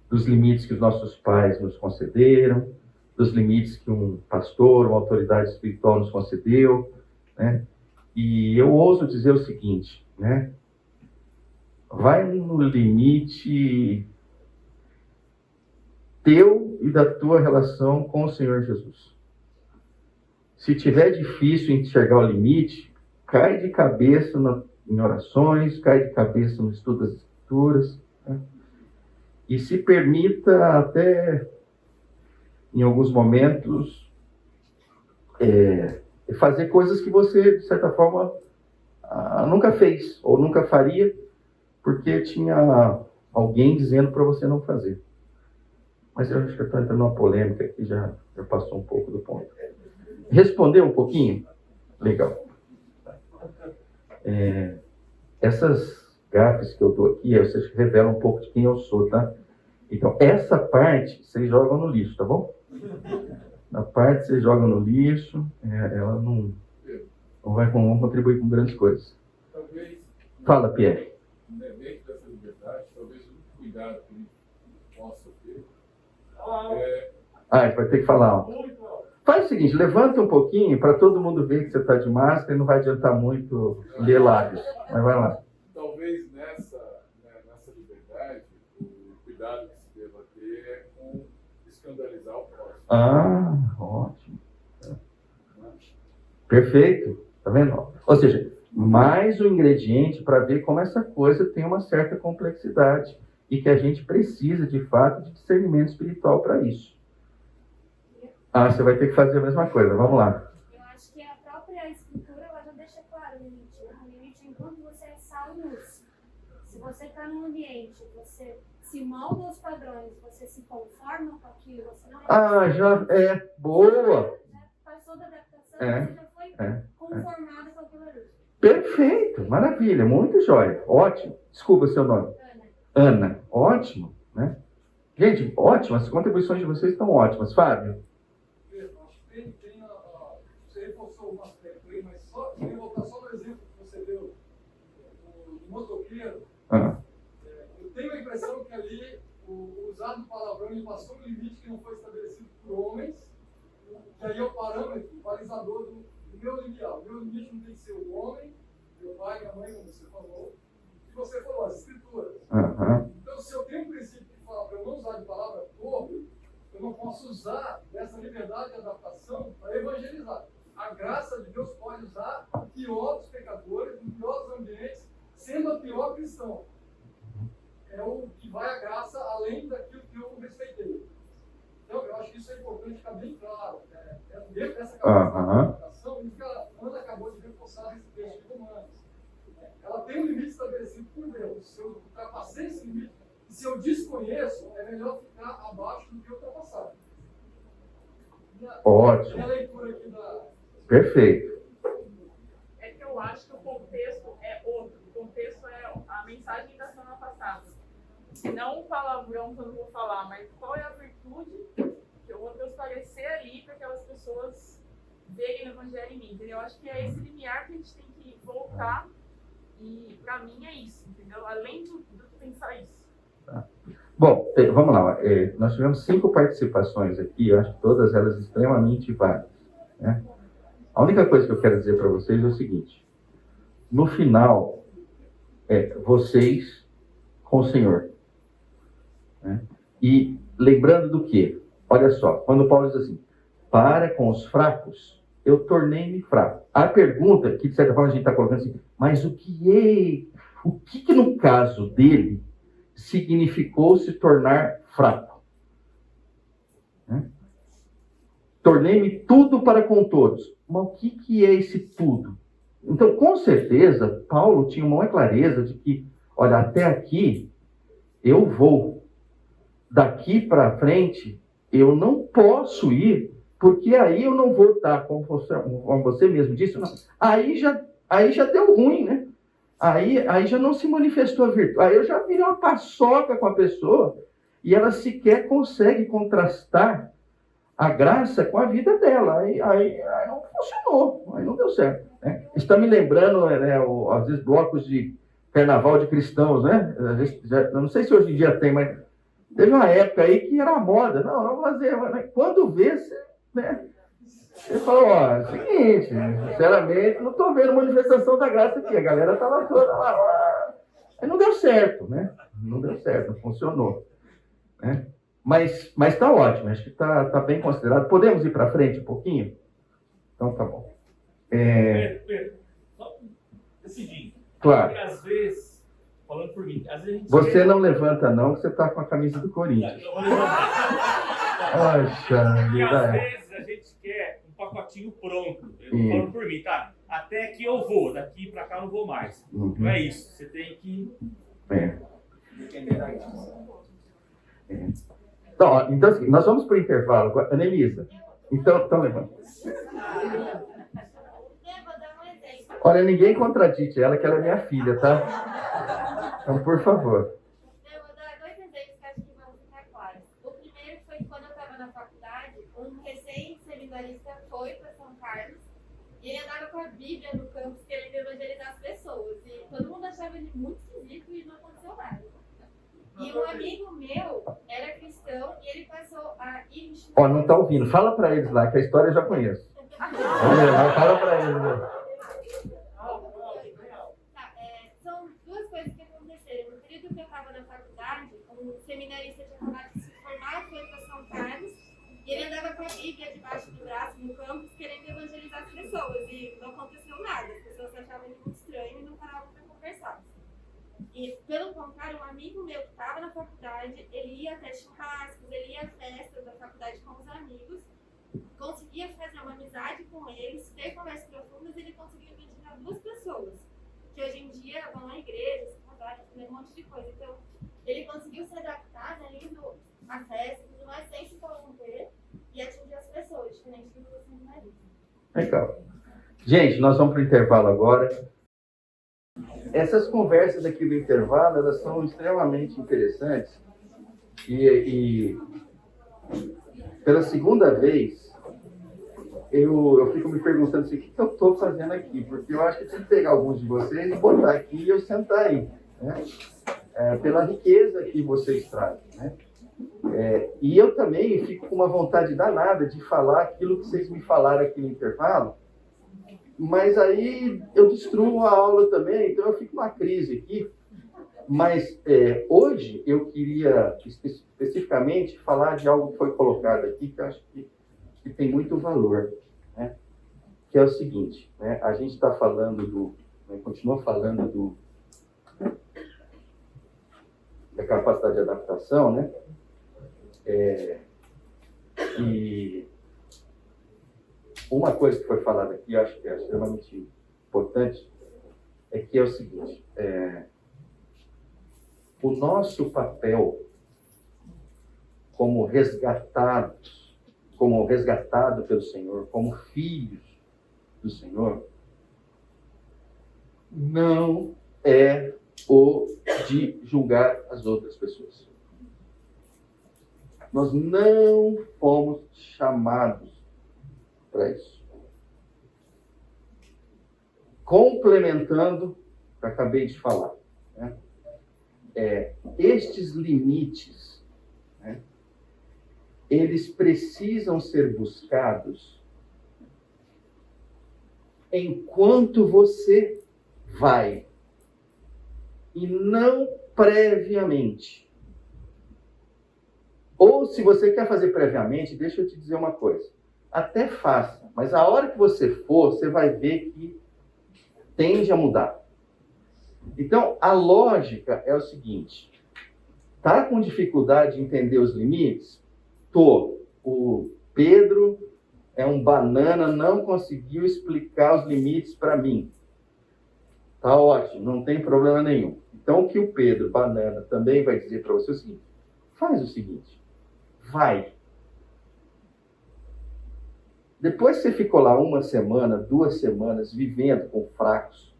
[SPEAKER 1] dos limites que os nossos pais nos concederam, dos limites que um pastor, uma autoridade espiritual nos concedeu, né? E eu ouso dizer o seguinte, né? Vai no limite teu e da tua relação com o Senhor Jesus. Se tiver difícil enxergar o limite, cai de cabeça em orações, cai de cabeça no estudo das Escrituras, né? E se permita até, em alguns momentos, fazer coisas que você, de certa forma, nunca fez ou nunca faria, porque tinha alguém dizendo para você não fazer. Mas eu acho que eu estou entrando numa polêmica que já passou um pouco do ponto. Respondeu um pouquinho? Legal. Essas gafes que eu dou aqui, vocês revelam um pouco de quem eu sou, tá? Então, essa parte vocês jogam no lixo, tá bom? Na parte vocês jogam no lixo, ela não vai contribuir com grandes coisas.
[SPEAKER 3] Talvez,
[SPEAKER 1] Fala, Pierre.
[SPEAKER 3] dentro dessa liberdade, talvez o cuidado que ele possa ter.
[SPEAKER 1] A gente vai ter que falar. Faz o seguinte, levanta um pouquinho para todo mundo ver que você está de máscara e não vai adiantar muito ler lábios. Mas vai lá.
[SPEAKER 3] Talvez nessa liberdade, o cuidado que se deva ter é com escandalizar o próximo.
[SPEAKER 1] Ótimo. Perfeito. Tá vendo? Ou seja, mais um ingrediente para ver como essa coisa tem uma certa complexidade e que a gente precisa, de fato, de discernimento espiritual para isso. Você vai ter que fazer a mesma coisa. Vamos lá.
[SPEAKER 4] Eu acho que a própria escritura ela já deixa claro o limite. Né? O limite é enquanto você é sal e luz. Se você está num ambiente, você se molda aos padrões, você se conforma com aquilo, você não
[SPEAKER 1] boa.
[SPEAKER 4] Já passou da adaptação, você já foi conformado com aquilo ali.
[SPEAKER 1] Perfeito, maravilha, muito jóia, ótimo. Desculpa o seu nome. Ana, ótimo, né? Gente, ótimo, as contribuições de vocês estão ótimas. Fábio?
[SPEAKER 5] Você reforçou uma aspecto aí, mas só voltar só no exemplo que você deu do motoqueiro. Eu tenho a impressão que ali o usado palavrão ele passou um limite que não foi estabelecido por homens, que aí é o parâmetro, o balizador do meu limiar. O meu limite não tem que ser o homem, meu pai, minha mãe, como você falou, e você falou, as escrituras. Então, se eu tenho um princípio que fala para eu não usar de palavra torre, eu não posso usar dessa liberdade de adaptação para evangelizar. A graça de Deus pode usar o pior dos pecadores, no pior dos ambientes, sendo a pior cristão. É o que vai a graça além daquilo que eu respeitei. Então, eu acho que isso é importante ficar bem claro. Dentro dessa capacidade de adaptação, isso que a Ana acabou de reforçar nesse texto de Romanos. Ela tem um limite estabelecido por Deus. Se eu ultrapassei esse
[SPEAKER 1] Ótimo.
[SPEAKER 5] Minha leitura aqui da...
[SPEAKER 1] Perfeito.
[SPEAKER 6] É que eu acho que o contexto é outro. O contexto é a mensagem da semana passada. Não o palavrão que eu não vou falar, mas qual é a virtude que eu vou transparecer ali para aquelas pessoas verem o evangelho em mim, entendeu? Eu acho que é esse limiar que a gente tem que voltar e para mim é isso, entendeu? Além do que pensar isso.
[SPEAKER 1] Bom, vamos lá. Nós tivemos 5 participações aqui, eu acho que todas elas extremamente válidas, né? A única coisa que eu quero dizer para vocês é o seguinte: no final, vocês com o Senhor, né? E lembrando do quê? Olha só, quando Paulo diz assim, para com os fracos, eu tornei-me fraco. A pergunta que, de certa forma, a gente está colocando assim, mas o que no caso dele significou se tornar fraco? Né? Tornei-me tudo para com todos. Mas o que é esse tudo? Então, com certeza, Paulo tinha uma clareza de que, olha, até aqui eu vou. Daqui para frente, eu não posso ir, porque aí eu não vou estar, como você mesmo disse, não. Aí já deu ruim, né? Aí já não se manifestou a virtude. Aí eu já virei uma paçoca com a pessoa e ela sequer consegue contrastar a graça com a vida dela. Aí não funcionou, aí não deu certo. Né? Está me lembrando, às vezes, blocos de carnaval de cristãos, né? Eu não sei se hoje em dia tem, mas teve uma época aí que era moda. Não vou fazer. Mas quando vê, você falou, é o seguinte, sinceramente, não estou vendo manifestação da graça aqui. A galera estava toda lá. Aí não deu certo, né? Não deu certo, não funcionou. Né? Mas está ótimo, acho que está bem considerado. Podemos ir para frente um pouquinho? Então tá bom.
[SPEAKER 7] Pedro, só decidir.
[SPEAKER 1] Claro.
[SPEAKER 7] Porque às vezes, falando por mim, às vezes a gente...
[SPEAKER 1] Você não levanta não, que você está com a camisa do Corinthians.
[SPEAKER 7] Eu vou levantar.
[SPEAKER 1] Poxa
[SPEAKER 7] Porque às
[SPEAKER 1] vida.
[SPEAKER 7] vezes a gente quer um pacotinho pronto. Eu tô falando por mim, tá? Até aqui eu vou, daqui pra cá eu não vou mais.
[SPEAKER 1] Uhum.
[SPEAKER 7] Não é isso. Você tem que...
[SPEAKER 1] Então, assim, nós vamos para o intervalo. Anelisa, então levanta. Olha, ninguém contradite ela, que ela é minha filha, tá? Então, por favor.
[SPEAKER 4] Eu vou dar 2 exemplos que acho que vão ficar claros. O primeiro foi quando eu estava na faculdade, um recém-seminarista foi para São Carlos e ele andava com a Bíblia no campus querendo evangelizar as pessoas. E todo mundo achava ele muito esquisito e não aconteceu nada. E um amigo meu era cristão e ele passou a ir...
[SPEAKER 1] Ó, não tá ouvindo. Fala para eles lá, que a história eu já conheço. Fala para eles lá.
[SPEAKER 4] São 2 coisas que aconteceram. No período que eu estava na faculdade, um seminarista tinha acabado de se formar, foi para São Carlos, e ele andava com a Bíblia debaixo do braço no campus, querendo evangelizar as pessoas, e não aconteceu nada. As pessoas achavam ele muito estranho e não paravam para conversar. E, pelo contrário, um amigo meu que estava na faculdade, ele ia até churrascos, ele ia a festas da faculdade com os amigos, conseguia fazer uma amizade com eles, ter conversas profundas, e ele conseguia evangelizar 2 pessoas. Que hoje em dia vão à igreja, se casaram, um monte de coisa. Então, ele conseguiu se adaptar, né, indo à festa, tudo mais, sem se corromper e atingir as pessoas, diferente do que você imagina.
[SPEAKER 1] Legal. Gente, nós vamos para o intervalo agora. Essas conversas aqui do intervalo, elas são extremamente interessantes. E pela segunda vez, eu fico me perguntando assim, o que eu estou fazendo aqui? Porque eu acho que tem que pegar alguns de vocês e botar aqui e eu sentar aí. Né? Pela riqueza que vocês trazem. Né? E eu também fico com uma vontade danada de falar aquilo que vocês me falaram aqui no intervalo, mas aí eu destruo a aula também, então eu fico numa crise aqui. Mas hoje eu queria especificamente falar de algo que foi colocado aqui, que eu acho que tem muito valor, né? Que é o seguinte, né? A gente está falando continua falando da capacidade de adaptação, né? E uma coisa que foi falada aqui, eu acho que é extremamente importante, é que é o seguinte, o nosso papel como resgatados, como resgatados pelo Senhor, como filhos do Senhor, não é o de julgar as outras pessoas. Nós não fomos chamados para isso. Complementando, que eu acabei de falar, né? Estes limites, né, eles precisam ser buscados enquanto você vai, e não previamente. Ou se você quer fazer previamente, deixa eu te dizer uma coisa. Até faça, mas a hora que você for, você vai ver que tende a mudar. Então, a lógica é o seguinte. Tá com dificuldade de entender os limites? O Pedro é um banana, não conseguiu explicar os limites para mim. Tá ótimo, não tem problema nenhum. Então, o que o Pedro, banana, também vai dizer para você é o seguinte. Faz o seguinte. Vai. Depois que você ficou lá 1 semana, 2 semanas, vivendo com fracos,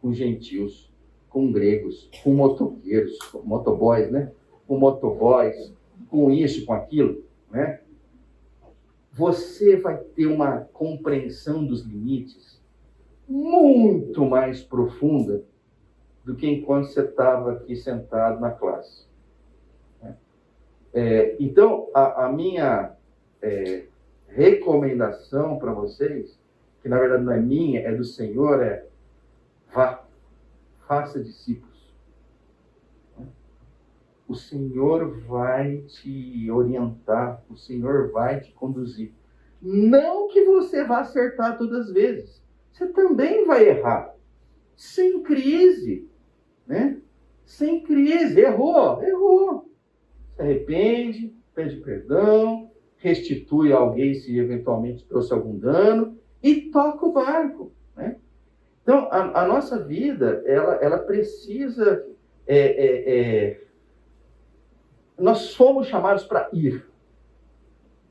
[SPEAKER 1] com gentios, com gregos, com motoqueiros, com motoboys, né? Com motoboys, com isso, com aquilo, né? Você vai ter uma compreensão dos limites muito mais profunda do que enquanto você estava aqui sentado na classe. Então, a minha recomendação para vocês, que na verdade não é minha, é do Senhor, vá, faça discípulos. O Senhor vai te orientar, o Senhor vai te conduzir. Não que você vá acertar todas as vezes. Você também vai errar. Sem crise, né? Sem crise. Errou. Se arrepende, pede perdão, restitui a alguém se eventualmente trouxe algum dano e toca o barco, né? Então, a nossa vida, ela precisa... Nós fomos chamados para ir.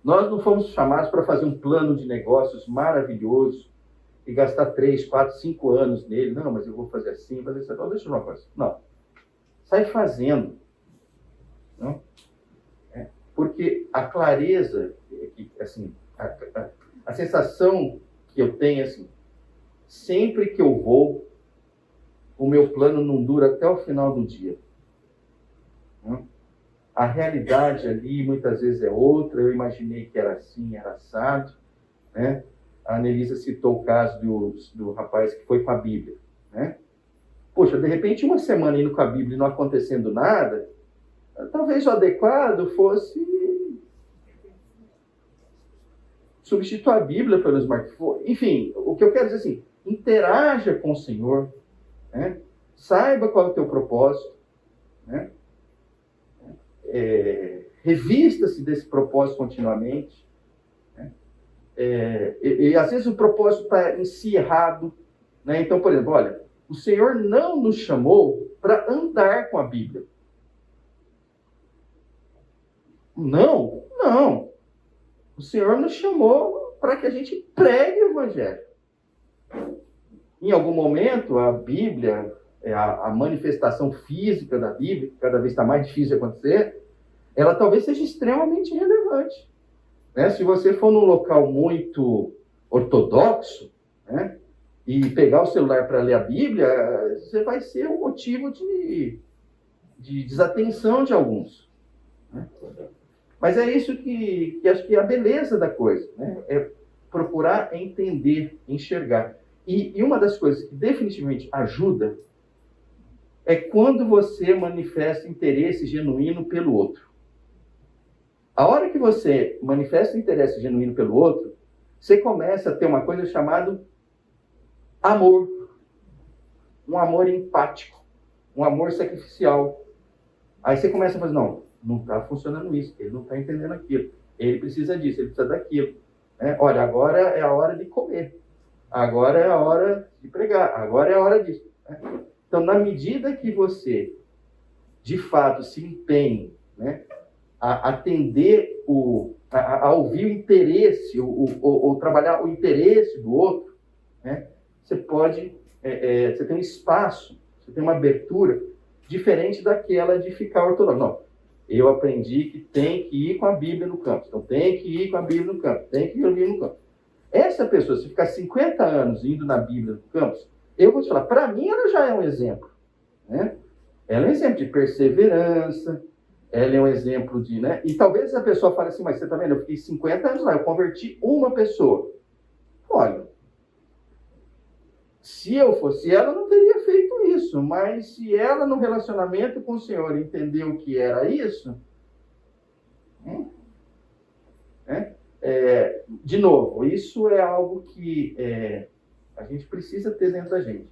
[SPEAKER 1] Nós não fomos chamados para fazer um plano de negócios maravilhoso e gastar 3, 4, 5 anos nele. Não, mas eu vou fazer assim, fazer isso. Não, deixa eu uma coisa. Não. Sai fazendo. Não? Porque a clareza, assim, a sensação que eu tenho, assim, sempre que eu vou, o meu plano não dura até o final do dia. Não? A realidade ali muitas vezes é outra. Eu imaginei que era assim, era assado, né? A Anelisa citou o caso do rapaz que foi com a Bíblia, né? Poxa, de repente 1 semana indo com a Bíblia e não acontecendo nada, talvez o adequado fosse substituir a Bíblia pelo smartphone. Enfim, o que eu quero dizer assim, interaja com o Senhor, né? Saiba qual é o teu propósito, né? Revista-se desse propósito continuamente, né? E às vezes o propósito está em si errado, né? Então, por exemplo, olha, o Senhor não nos chamou para andar com a Bíblia. Não. O Senhor nos chamou para que a gente pregue o Evangelho. Em algum momento, a Bíblia, a manifestação física da Bíblia, que cada vez está mais difícil de acontecer, ela talvez seja extremamente relevante, né? Se você for num local muito ortodoxo, né, e pegar o celular para ler a Bíblia, você vai ser um motivo de desatenção de alguns, né? Mas é isso que acho que é a beleza da coisa, né? É procurar entender, enxergar. E uma das coisas que definitivamente ajuda é quando você manifesta interesse genuíno pelo outro. A hora que você manifesta interesse genuíno pelo outro, você começa a ter uma coisa chamada amor. Um amor empático. Um amor sacrificial. Aí você começa a fazer, não está funcionando isso, ele não está entendendo aquilo. Ele precisa disso, ele precisa daquilo. Olha, agora é a hora de comer. Agora é a hora de pregar. Agora é a hora disso. Então, na medida que você, de fato, se empenhe, né, a atender o a ouvir o interesse, ou trabalhar o interesse do outro, né? Você pode, você tem um espaço, você tem uma abertura diferente daquela de ficar ortodoxo. Não, eu aprendi que tem que ir com a Bíblia no campus, então tem que ir com a Bíblia no campus, tem que ir com a Bíblia no campus. Essa pessoa, se ficar 50 anos indo na Bíblia no campus, eu vou te falar, para mim ela já é um exemplo, né? Ela é um exemplo de perseverança, ela é um exemplo de, né? E talvez a pessoa fale assim, mas você tá vendo, eu fiquei 50 anos lá, eu converti uma pessoa. Olha, se eu fosse ela, eu não teria feito isso, mas se ela no relacionamento com o Senhor entendeu que era isso, de novo, isso é algo que a gente precisa ter dentro da gente.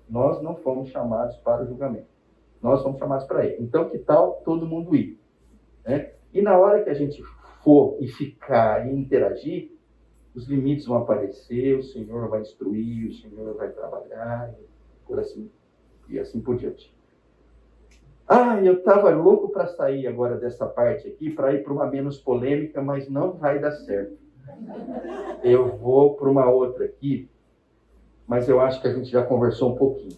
[SPEAKER 1] Nós não fomos chamados para o julgamento. Nós fomos chamados para ir. Então, que tal todo mundo ir? Né? E na hora que a gente for e ficar e interagir, os limites vão aparecer, o Senhor vai instruir, o Senhor vai trabalhar, e assim por diante. Eu estava louco para sair agora dessa parte aqui, para ir para uma menos polêmica, mas não vai dar certo. Eu vou para uma outra aqui, mas eu acho que a gente já conversou um pouquinho.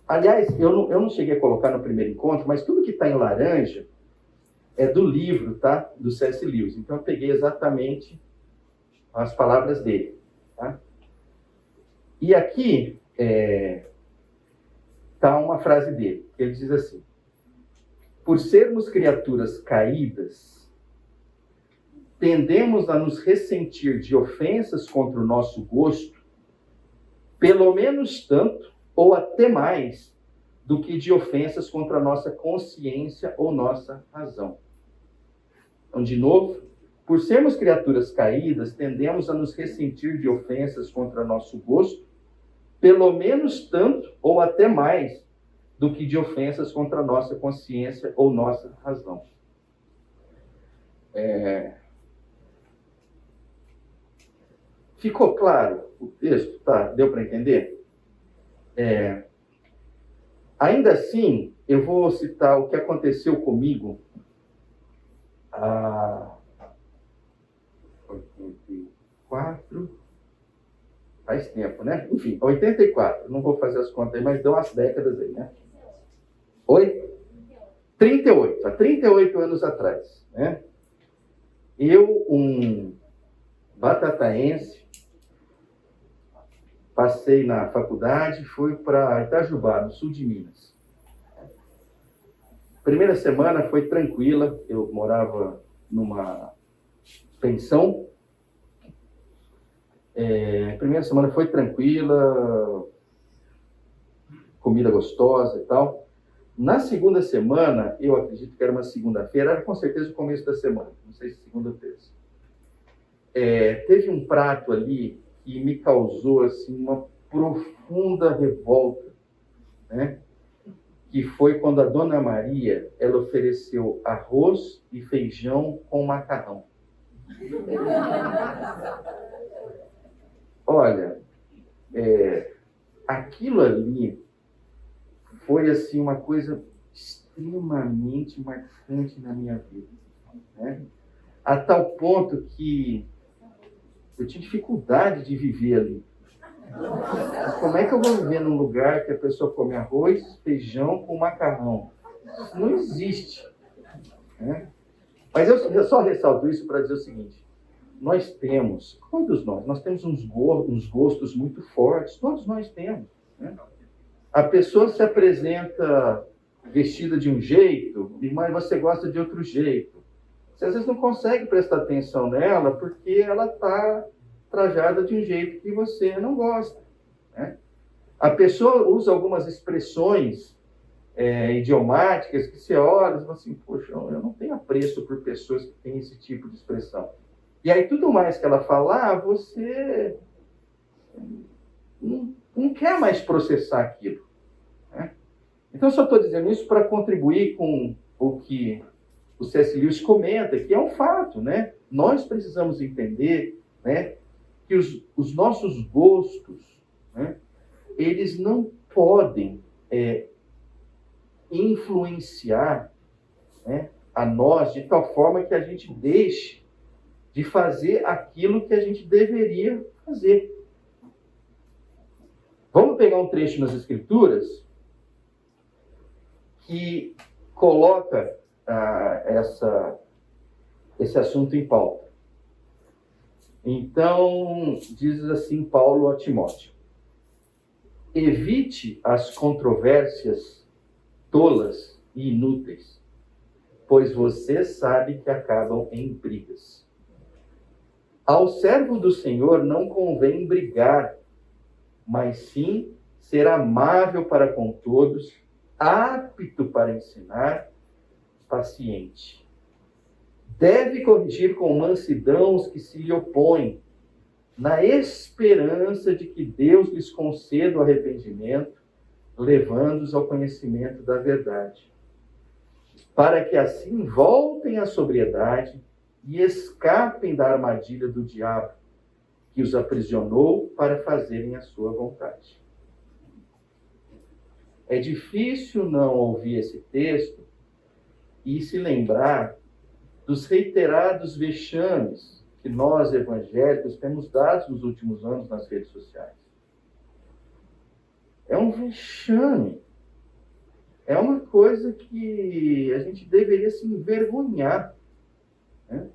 [SPEAKER 1] Aliás, eu não cheguei a colocar no primeiro encontro, mas tudo que está em laranja é do livro, tá? Do C.S. Lewis. Então eu peguei exatamente as palavras dele. Tá? E aqui está uma frase dele. Ele diz assim: por sermos criaturas caídas, tendemos a nos ressentir de ofensas contra o nosso gosto, pelo menos tanto ou até mais do que de ofensas contra a nossa consciência ou nossa razão. Então, de novo, por sermos criaturas caídas, tendemos a nos ressentir de ofensas contra nosso gosto, pelo menos tanto ou até mais do que de ofensas contra a nossa consciência ou nossa razão. Ficou claro o texto? Tá? Deu para entender? Ainda assim, eu vou citar o que aconteceu comigo há 84, faz tempo, né? Enfim, 84, não vou fazer as contas aí, mas deu umas décadas aí, né? Oi? 38, há 38 anos atrás, né? Eu, um batataense, passei na faculdade, fui para Itajubá, no sul de Minas. Primeira semana foi tranquila, eu morava numa pensão. Primeira semana foi tranquila, comida gostosa e tal. Na segunda semana, eu acredito que era uma segunda-feira, era com certeza o começo da semana, não sei se segunda ou terça. Teve um prato ali que me causou assim, uma profunda revolta, né? Que foi quando a Dona Maria, ela ofereceu arroz e feijão com macarrão. Olha, aquilo ali foi assim, uma coisa extremamente marcante na minha vida, né? A tal ponto que eu tinha dificuldade de viver ali. Mas como é que eu vou viver num lugar que a pessoa come arroz, feijão com macarrão? Isso não existe, né? Mas eu só ressalto isso para dizer o seguinte: nós temos, todos nós temos uns gostos muito fortes, todos nós temos, né? A pessoa se apresenta vestida de um jeito, mas você gosta de outro jeito. Você às vezes não consegue prestar atenção nela porque ela está trajada de um jeito que você não gosta, né? A pessoa usa algumas expressões idiomáticas que você olha e fala assim, poxa, eu não tenho apreço por pessoas que têm esse tipo de expressão. E aí tudo mais que ela falar, você não quer mais processar aquilo, né? Então eu só estou dizendo isso para contribuir com o que o C.S. Lewis comenta, que é um fato, né? Nós precisamos entender, né, que os nossos gostos, né, eles não podem influenciar, né, a nós de tal forma que a gente deixe de fazer aquilo que a gente deveria fazer. Vamos pegar um trecho nas Escrituras que coloca esse assunto em pauta. Então, diz assim Paulo a Timóteo: evite as controvérsias tolas e inúteis, pois você sabe que acabam em brigas. Ao servo do Senhor não convém brigar, mas sim ser amável para com todos, apto para ensinar, paciente. Deve corrigir com mansidão os que se lhe opõem, na esperança de que Deus lhes conceda o arrependimento, levando-os ao conhecimento da verdade, para que assim voltem à sobriedade e escapem da armadilha do diabo, que os aprisionou para fazerem a sua vontade. É difícil não ouvir esse texto e se lembrar dos reiterados vexames que nós, evangélicos, temos dado nos últimos anos nas redes sociais. É um vexame. É uma coisa que a gente deveria se envergonhar, né?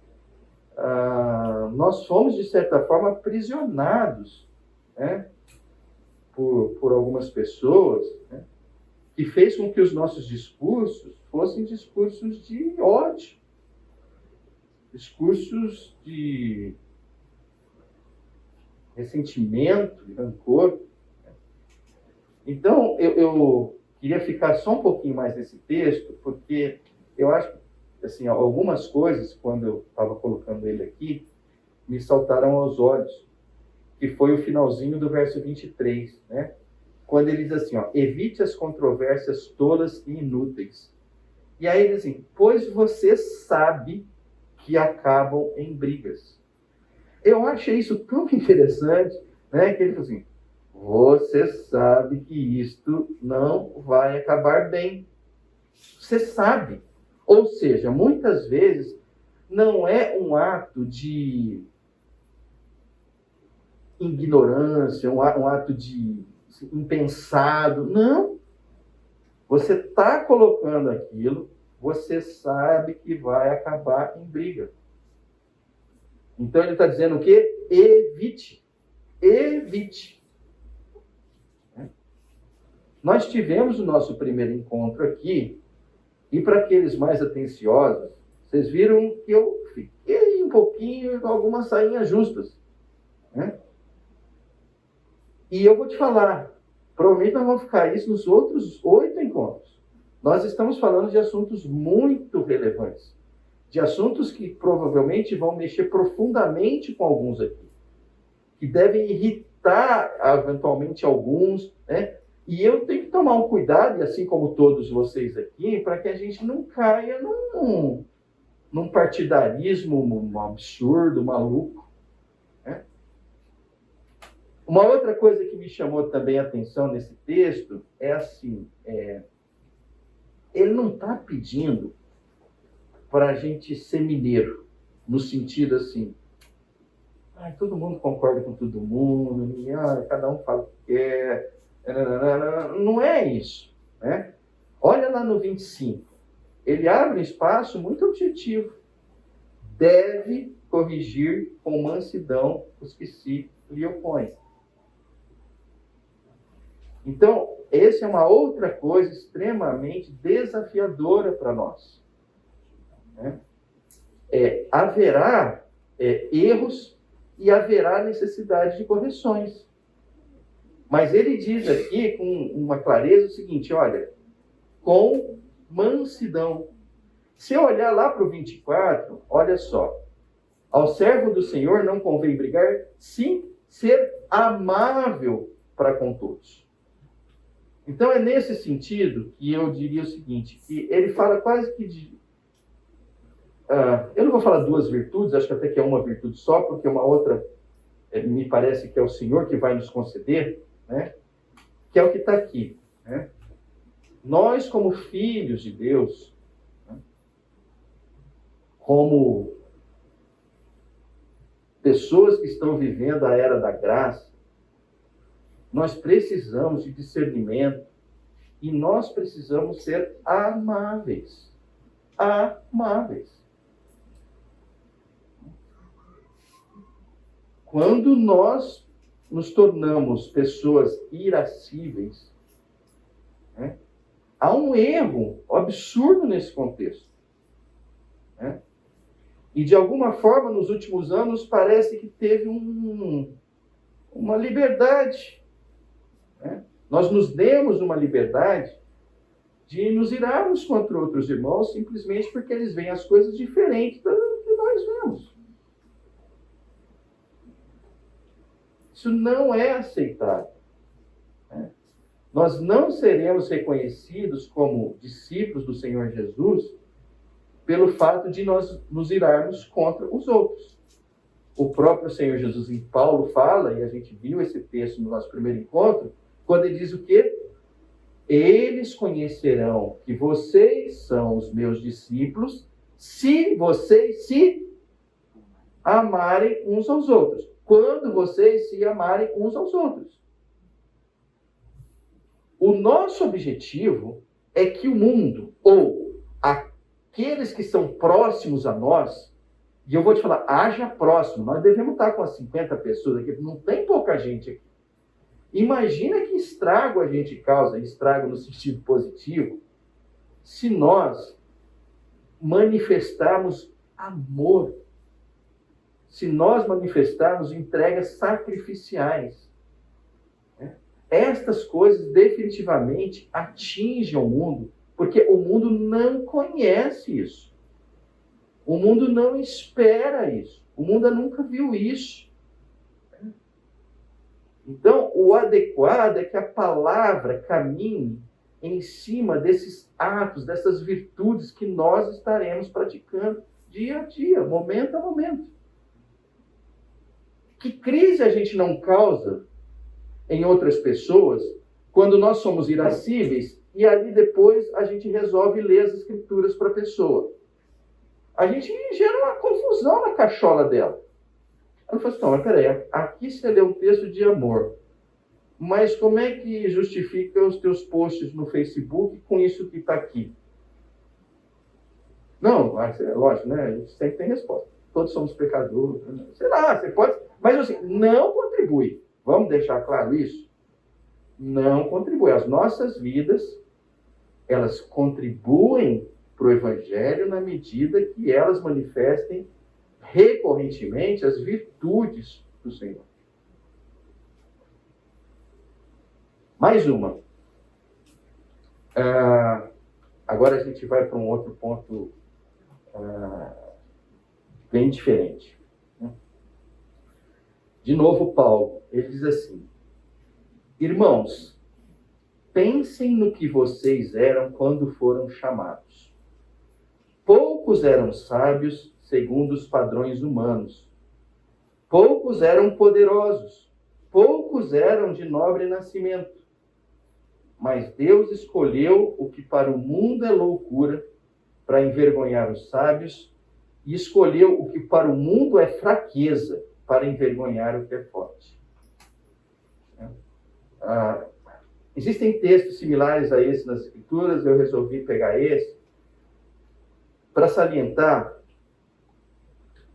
[SPEAKER 1] Nós fomos, de certa forma, aprisionados, né, por algumas pessoas, né, que fez com que os nossos discursos fossem discursos de ódio, discursos de ressentimento, de rancor. Então, eu queria ficar só um pouquinho mais nesse texto, porque eu acho que assim, algumas coisas, quando eu estava colocando ele aqui, me saltaram aos olhos, que foi o finalzinho do verso 23, né? Quando ele diz assim, evite as controvérsias tolas e inúteis. E aí ele diz assim, pois você sabe que acabam em brigas. Eu achei isso tão interessante, né? Que ele falou assim, você sabe que isto não vai acabar bem. Você sabe. Ou seja, muitas vezes não é um ato de ignorância, um ato de impensado. Não. Você está colocando aquilo, você sabe que vai acabar em briga. Então ele está dizendo o quê? Evite. Evite. Nós tivemos o nosso primeiro encontro aqui, e para aqueles mais atenciosos, vocês viram que eu fiquei um pouquinho com algumas sainhas justas, né? E eu vou te falar, provavelmente nós vamos ficar isso nos outros 8 encontros. Nós estamos falando de assuntos muito relevantes, de assuntos que provavelmente vão mexer profundamente com alguns aqui, que devem irritar eventualmente alguns, né? E eu tenho que tomar um cuidado, e assim como todos vocês aqui, para que a gente não caia num partidarismo um absurdo, maluco, né? Uma outra coisa que me chamou também a atenção nesse texto é assim, ele não está pedindo para a gente ser mineiro, no sentido assim, todo mundo concorda com todo mundo, cada um fala o que quer. Não é isso, né? Olha lá no 25. Ele abre um espaço muito objetivo. Deve corrigir com mansidão os que se lhe opõem. Então, essa é uma outra coisa extremamente desafiadora para nós, né? Haverá erros e haverá necessidade de correções. Mas ele diz aqui com uma clareza o seguinte, olha, com mansidão. Se eu olhar lá para o 24, olha só, ao servo do Senhor não convém brigar, sim ser amável para com todos. Então é nesse sentido que eu diria o seguinte, que ele fala quase que de... eu não vou falar 2 virtudes, acho que até que é uma virtude só, porque uma outra me parece que é o Senhor que vai nos conceder, né? Que é o que está aqui, né? Nós, como filhos de Deus, né? Como pessoas que estão vivendo a era da graça, nós precisamos de discernimento e nós precisamos ser amáveis. Amáveis. Quando nós nos tornamos pessoas irascíveis, né, há um erro absurdo nesse contexto. Né? E, de alguma forma, nos últimos anos, parece que teve uma liberdade. Né? Nós nos demos uma liberdade de nos irarmos contra outros irmãos simplesmente porque eles veem as coisas diferentes do que nós vemos. Isso não é aceitável. Né? Nós não seremos reconhecidos como discípulos do Senhor Jesus pelo fato de nós nos irarmos contra os outros. O próprio Senhor Jesus em Paulo fala, e a gente viu esse texto no nosso primeiro encontro, quando ele diz o quê? Eles conhecerão que vocês são os meus discípulos se vocês se amarem uns aos outros. Quando vocês se amarem uns aos outros. O nosso objetivo é que o mundo, ou aqueles que são próximos a nós, e eu vou te falar, haja próximo, nós devemos estar com as 50 pessoas aqui, não tem pouca gente aqui. Imagina que estrago a gente causa, estrago no sentido positivo, se nós manifestarmos amor, se nós manifestarmos entregas sacrificiais. Estas coisas definitivamente atingem o mundo, porque o mundo não conhece isso. O mundo não espera isso. O mundo nunca viu isso. Então, o adequado é que a palavra caminhe em cima desses atos, dessas virtudes que nós estaremos praticando dia a dia, momento a momento. Que crise a gente não causa em outras pessoas quando nós somos irascíveis e ali depois a gente resolve ler as escrituras para a pessoa. A gente gera uma confusão na cachola dela. Ela fala assim, não, mas peraí, aqui você lê um texto de amor, mas como é que justifica os teus posts no Facebook com isso que está aqui? Não, é lógico, né? A gente sempre tem resposta. Todos somos pecadores. Sei lá, você pode... Mas assim, não contribui. Vamos deixar claro isso? Não contribui. As nossas vidas, elas contribuem para o Evangelho na medida que elas manifestem recorrentemente as virtudes do Senhor. Mais uma. Agora a gente vai para um outro ponto bem diferente. De novo, Paulo, ele diz assim, irmãos, pensem no que vocês eram quando foram chamados. Poucos eram sábios segundo os padrões humanos. Poucos eram poderosos. Poucos eram de nobre nascimento. Mas Deus escolheu o que para o mundo é loucura para envergonhar os sábios e escolheu o que para o mundo é fraqueza para envergonhar o que é forte. Existem textos similares a esse nas Escrituras, eu resolvi pegar esse para salientar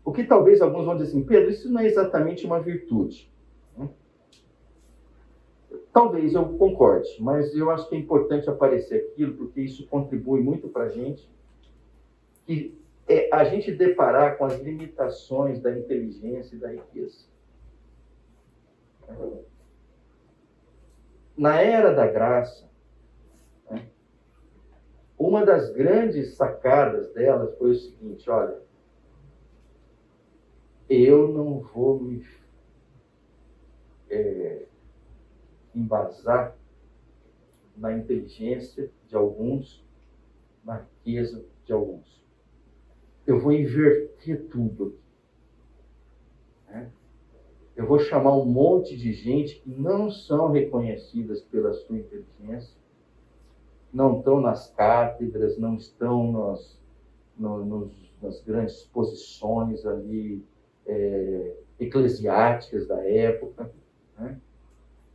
[SPEAKER 1] o que talvez alguns vão dizer assim, Pedro, isso não é exatamente uma virtude. Talvez eu concorde, mas eu acho que é importante aparecer aquilo, porque isso contribui muito para a gente, que é a gente deparar com as limitações da inteligência e da riqueza. Na era da graça, uma das grandes sacadas delas foi o seguinte, olha, eu não vou me embasar na inteligência de alguns, na riqueza de alguns. Eu vou inverter tudo. Eu vou chamar um monte de gente que não são reconhecidas pela sua inteligência, não estão nas cátedras, não estão nas grandes posições ali eclesiásticas da época, né?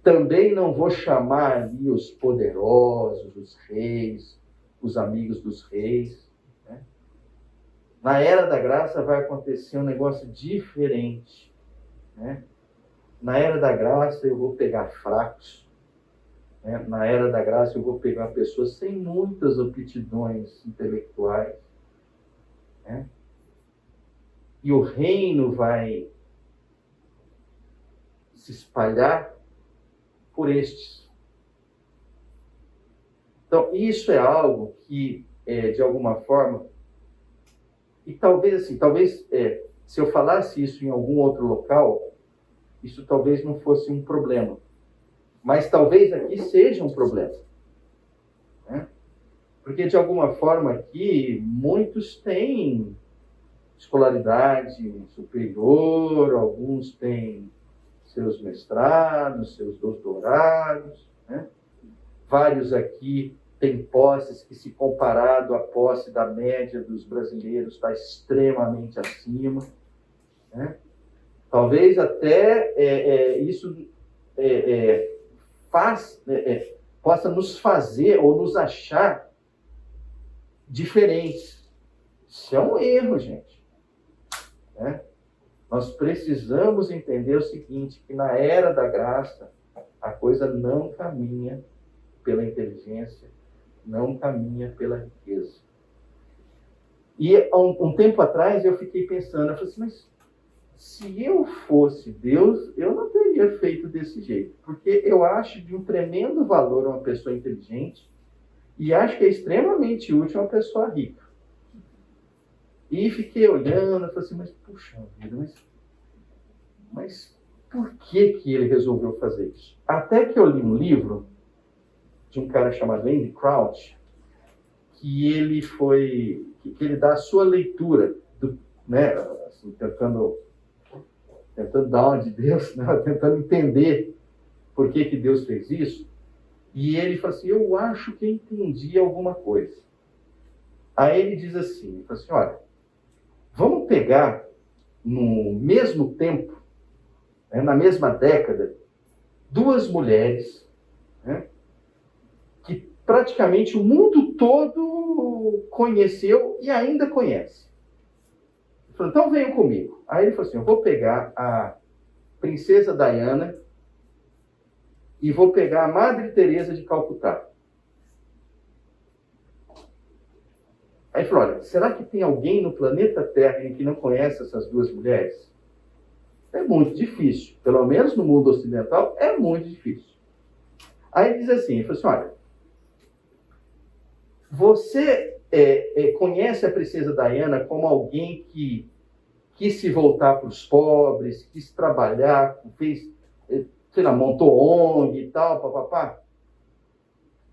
[SPEAKER 1] Também não vou chamar ali os poderosos, os reis, os amigos dos reis, né? Na era da graça vai acontecer um negócio diferente, né? Na era da graça eu vou pegar fracos, né? Na era da graça eu vou pegar pessoas sem muitas aptidões intelectuais, né? E o reino vai se espalhar por estes. Então, isso é algo que, de alguma forma, e talvez assim, se eu falasse isso em algum outro local, isso talvez não fosse um problema. Mas talvez aqui seja um problema, né? Porque, de alguma forma, aqui, muitos têm escolaridade superior, alguns têm seus mestrados, seus doutorados, né? Vários aqui têm posses que, se comparado à posse da média dos brasileiros, está extremamente acima, né? Talvez até isso possa nos fazer ou nos achar diferentes. Isso é um erro, gente, né? Nós precisamos entender o seguinte, que na era da graça, a coisa não caminha pela inteligência, não caminha pela riqueza. E um tempo atrás eu fiquei pensando, eu falei assim, mas se eu fosse Deus, eu não teria feito desse jeito, porque eu acho de um tremendo valor uma pessoa inteligente e acho que é extremamente útil uma pessoa rica. E fiquei olhando, falei assim, mas puxa vida, mas por que ele resolveu fazer isso? Até que eu li um livro de um cara chamado Andy Crouch, que ele dá a sua leitura, né, assim, tentando dar uma de Deus, né, tentando entender por que Deus fez isso. E ele fala assim, eu acho que entendi alguma coisa. Aí ele diz assim, ele fala assim, olha, vamos pegar no mesmo tempo, né, na mesma década, duas mulheres, né, que praticamente o mundo todo conheceu e ainda conhece. Ele falou, então venham comigo. Aí ele falou assim, eu vou pegar a princesa Diana e vou pegar a Madre Teresa de Calcutá. Aí ele falou, olha, será que tem alguém no planeta Terra que não conhece essas duas mulheres? É muito difícil. Pelo menos no mundo ocidental, é muito difícil. Aí ele diz assim, ele falou assim, olha, você conhece a princesa Diana como alguém que quis se voltar para os pobres, quis trabalhar, fez, sei lá, montou ONG e tal, papapá?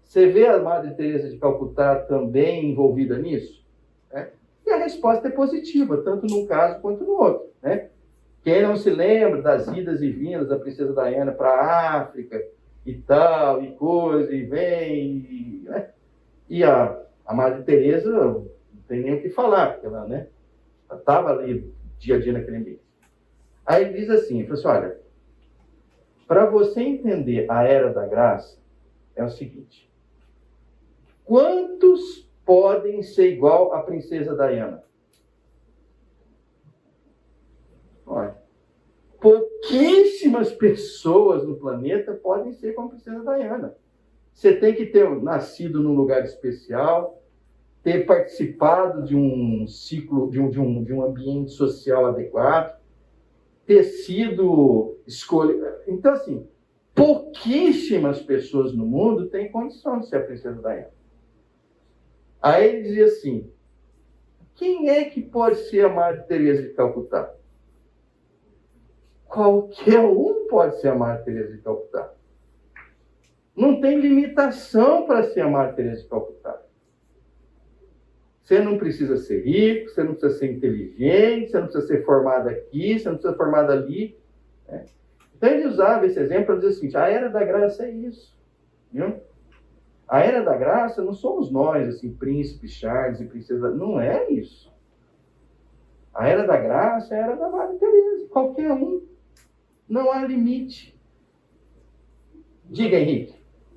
[SPEAKER 1] Você vê a Madre Teresa de Calcutá também envolvida nisso? Né? E a resposta é positiva, tanto num caso quanto no outro, né? Quem não se lembra das idas e vindas da princesa Diana para a África e tal, e coisa, e vem, né? E a Madre Teresa, não tem nem o que falar, porque ela, né, estava ali dia a dia naquele ambiente. Aí ele diz assim, ele falou assim, olha, para você entender a era da graça, é o seguinte, quantos podem ser igual à princesa Diana? Olha, pouquíssimas pessoas no planeta podem ser como a princesa Diana. Você tem que ter nascido num lugar especial, ter participado de um ciclo, de um ambiente social adequado, ter sido escolhido. Então, assim, pouquíssimas pessoas no mundo têm condição de ser a princesa Diana. Aí ele dizia assim, quem é que pode ser a Madre Teresa de Calcutá? Qualquer um pode ser a Madre Teresa de Calcutá. Não tem limitação para ser a Madre Teresa de Calcutá. Você não precisa ser rico, você não precisa ser inteligente, você não precisa ser formado aqui, você não precisa ser formado ali. Né? Então ele usava esse exemplo para dizer assim, a era da graça é isso. Viu? A era da graça não somos nós, assim, príncipes, Charles e princesa. Não é isso. A era da graça é a era da Madre Teresa. Qualquer um. Não há limite. Diga, Henrique.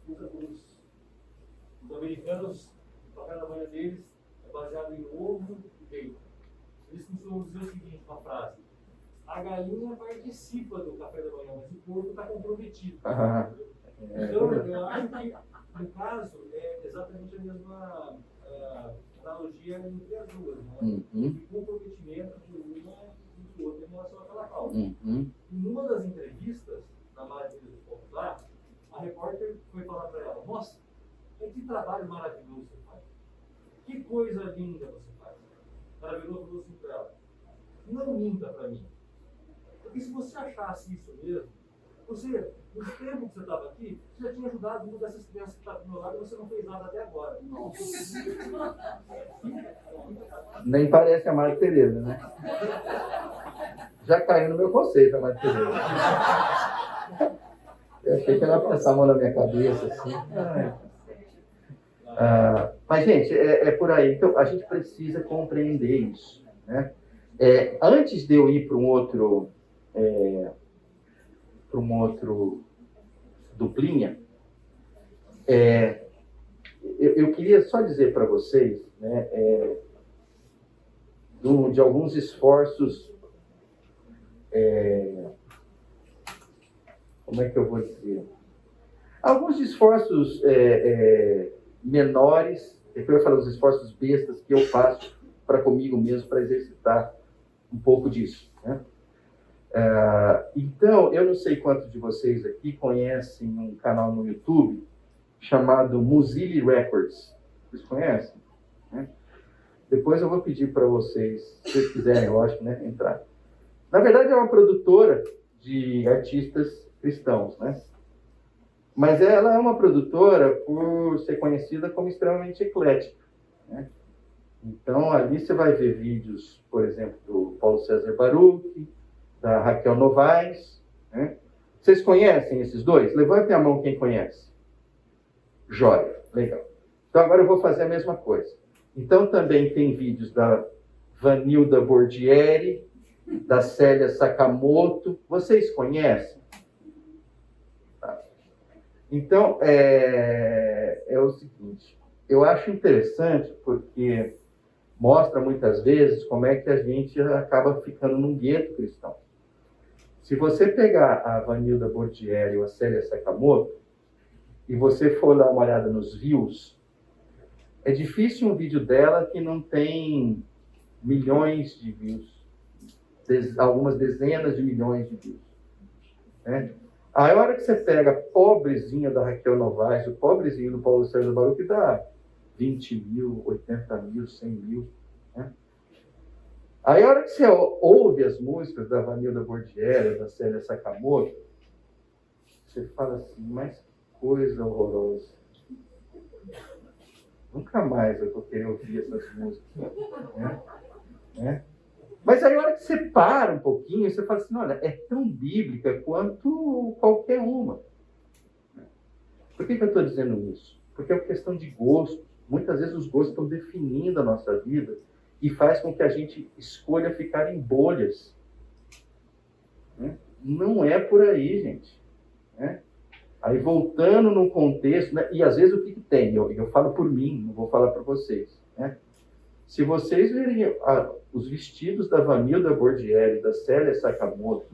[SPEAKER 5] Os americanos, o café da manhã deles é baseado em ovo e bacon. Eles costumam dizer o seguinte, uma frase: a galinha participa do café da manhã, mas o porco está comprometido. Então, eu acho que, no caso, é exatamente a mesma analogia entre as duas, né? O comprometimento de uma e de outra em relação àquela causa. Em uma das entrevistas, na Madre Teresa do Popular, a repórter foi falar para ela: nossa, que trabalho maravilhoso você faz. Que coisa linda você faz. Ela virou e falou assim para ela: não minta para mim. Porque se você achasse isso mesmo, você, no tempo que você estava aqui, você já tinha ajudado uma dessas crianças que está do meu lado e você não fez nada até agora.
[SPEAKER 1] Nem parece a Madre Teresa, né? Já caiu no meu conceito a Madre Teresa. Eu achei que ela ia passar a mão na minha cabeça, assim. Mas, gente, é por aí. Então, a gente precisa compreender isso, né? Antes de eu ir para um outro duplinha, eu queria só dizer para vocês, né, de alguns esforços, como é que eu vou dizer? Alguns esforços menores, eu ia falar os esforços bestas que eu faço para comigo mesmo, para exercitar um pouco disso, né? Então, eu não sei quantos de vocês aqui conhecem um canal no YouTube chamado Mozilla Records. Vocês conhecem? Né? Depois eu vou pedir para vocês, se vocês quiserem, lógico, né, entrar. Na verdade, é uma produtora de artistas cristãos, né? Mas ela é uma produtora por ser conhecida como extremamente eclética, né? Então, ali você vai ver vídeos, por exemplo, do Paulo César Baruch, da Raquel Novaes, né? Vocês conhecem esses dois? Levantem a mão quem conhece. Jóia, legal. Então, agora eu vou fazer a mesma coisa. Então, também tem vídeos da Vanilda Bordieri, da Célia Sakamoto. Vocês conhecem? Tá. Então, é o seguinte. Eu acho interessante porque mostra muitas vezes como é que a gente acaba ficando num gueto cristão. Se você pegar a Vanilda Bordieri ou a Célia Sakamoto e você for dar uma olhada nos views, é difícil um vídeo dela que não tem milhões de views, algumas dezenas de milhões de views, né? A hora que você pega a pobrezinha da Raquel Novaes, o pobrezinho do Paulo César Baruch, dá 20 mil, 80 mil, 100 mil, né? Aí a hora que você ouve as músicas da Vanilda Bordieri, da Célia Sakamoto, você fala assim, mas que coisa horrorosa. Nunca mais eu vou querer ouvir essas músicas, né? Mas aí a hora que você para um pouquinho, você fala assim, olha, é tão bíblica quanto qualquer uma. Por que eu estou dizendo isso? Porque é uma questão de gosto. Muitas vezes os gostos estão definindo a nossa vida e faz com que a gente escolha ficar em bolhas, né? Não é por aí, gente, né? Aí voltando no contexto, né? E às vezes o que tem? Eu falo por mim, não vou falar para vocês, né? Se vocês verem os vestidos da Vanilda Bordieri, da Célia Sakamoto,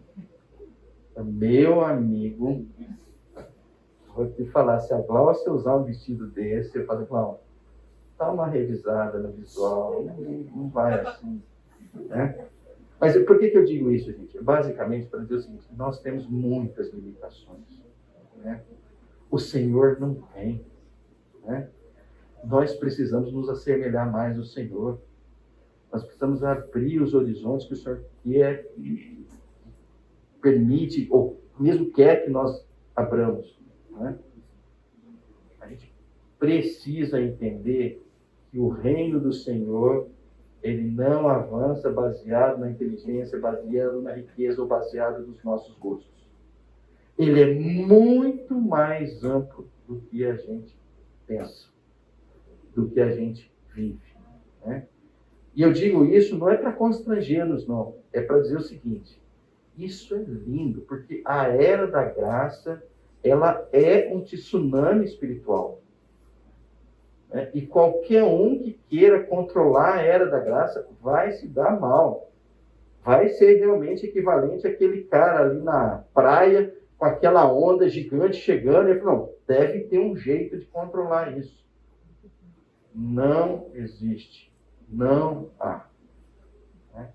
[SPEAKER 1] meu amigo, vou te falar, se a Glaucia usar um vestido desse, eu falo, Glaucia, dá uma revisada no visual, não vai assim, né? Mas por que eu digo isso, gente? Basicamente para dizer o seguinte, nós temos muitas limitações, né? O Senhor não tem, né? Nós precisamos nos assemelhar mais ao Senhor. Nós precisamos abrir os horizontes que o Senhor quer, permite, ou mesmo quer que nós abramos, né? A gente precisa entender que o reino do Senhor, ele não avança baseado na inteligência, baseado na riqueza ou baseado nos nossos gostos. Ele é muito mais amplo do que a gente pensa, do que a gente vive, né? E eu digo isso não é para constranger-nos, não. É para dizer o seguinte, isso é lindo, porque a era da graça, ela é um tsunami espiritual. Né? E qualquer um que queira controlar a era da graça vai se dar mal. Vai ser realmente equivalente àquele cara ali na praia, com aquela onda gigante chegando, e ele falou, não, deve ter um jeito de controlar isso. Não existe. Não há. Né?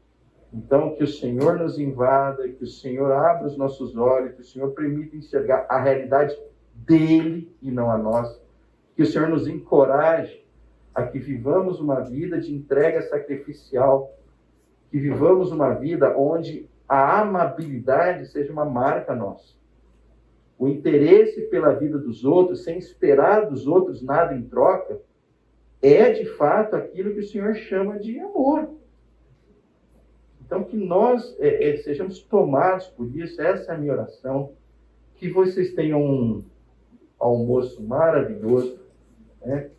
[SPEAKER 1] Então, que o Senhor nos invada, que o Senhor abra os nossos olhos, que o Senhor permita enxergar a realidade dele e não a nossa. Que o Senhor nos encoraje a que vivamos uma vida de entrega sacrificial, que vivamos uma vida onde a amabilidade seja uma marca nossa. O interesse pela vida dos outros, sem esperar dos outros nada em troca, é de fato aquilo que o Senhor chama de amor. Então, que nós sejamos tomados por isso, essa é a minha oração, que vocês tenham um almoço maravilhoso, né?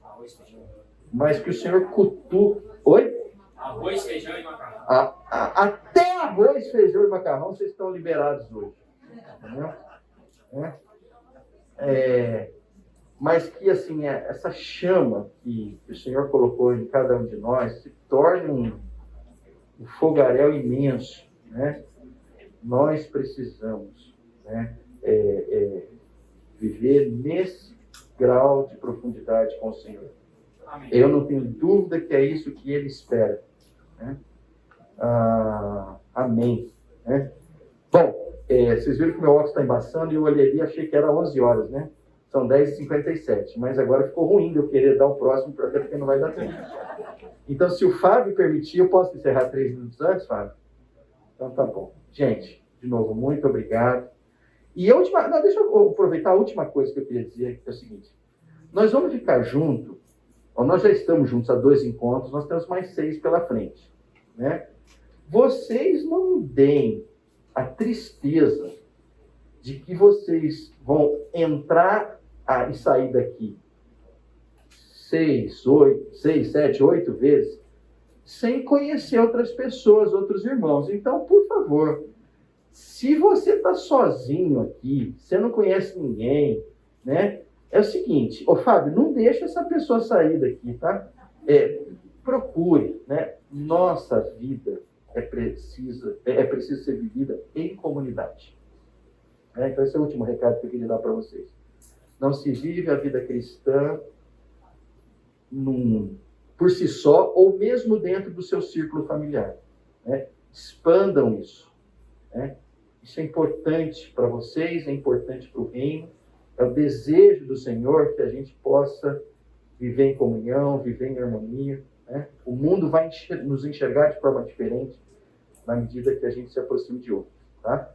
[SPEAKER 1] Mas que o Senhor cutuque. Oi?
[SPEAKER 7] Arroz, feijão e macarrão.
[SPEAKER 1] Até arroz, feijão e macarrão vocês estão liberados hoje. Entendeu? Mas que assim, essa chama que o Senhor colocou em cada um de nós se torne um fogaréu imenso. Né? Nós precisamos, né, viver nesse grau de profundidade com o Senhor.
[SPEAKER 7] Amém.
[SPEAKER 1] Eu não tenho dúvida que é isso que Ele espera. Né? Amém. Né? Bom, vocês viram que meu óculos está embaçando e eu olhei ali e achei que era 11 horas, né? São 10h57, mas agora ficou ruim de eu querer dar o próximo, até porque não vai dar tempo. Então, se o Fábio permitir, eu posso encerrar 3 minutos antes, Fábio? Então, tá bom. Gente, de novo, muito obrigado. E deixa eu aproveitar a última coisa que eu queria dizer, que é o seguinte. Nós vamos ficar juntos, nós já estamos juntos há 2 encontros, nós temos mais 6 pela frente. Né? Vocês não deem a tristeza de que vocês vão entrar e sair daqui 6, 7, 8 vezes sem conhecer outras pessoas, outros irmãos. Então, por favor, se você está sozinho aqui, você não conhece ninguém, né? É o seguinte, Fábio, não deixa essa pessoa sair daqui, tá? Procure, né? Nossa vida é preciso ser vivida em comunidade. Então esse é o último recado que eu queria dar para vocês. Não se vive a vida cristã por si só, ou mesmo dentro do seu círculo familiar. Né? Expandam isso. Né? Isso é importante para vocês, é importante para o reino. É o desejo do Senhor que a gente possa viver em comunhão, viver em harmonia. Né? O mundo vai nos enxergar de forma diferente na medida que a gente se aproxime de outro. Tá?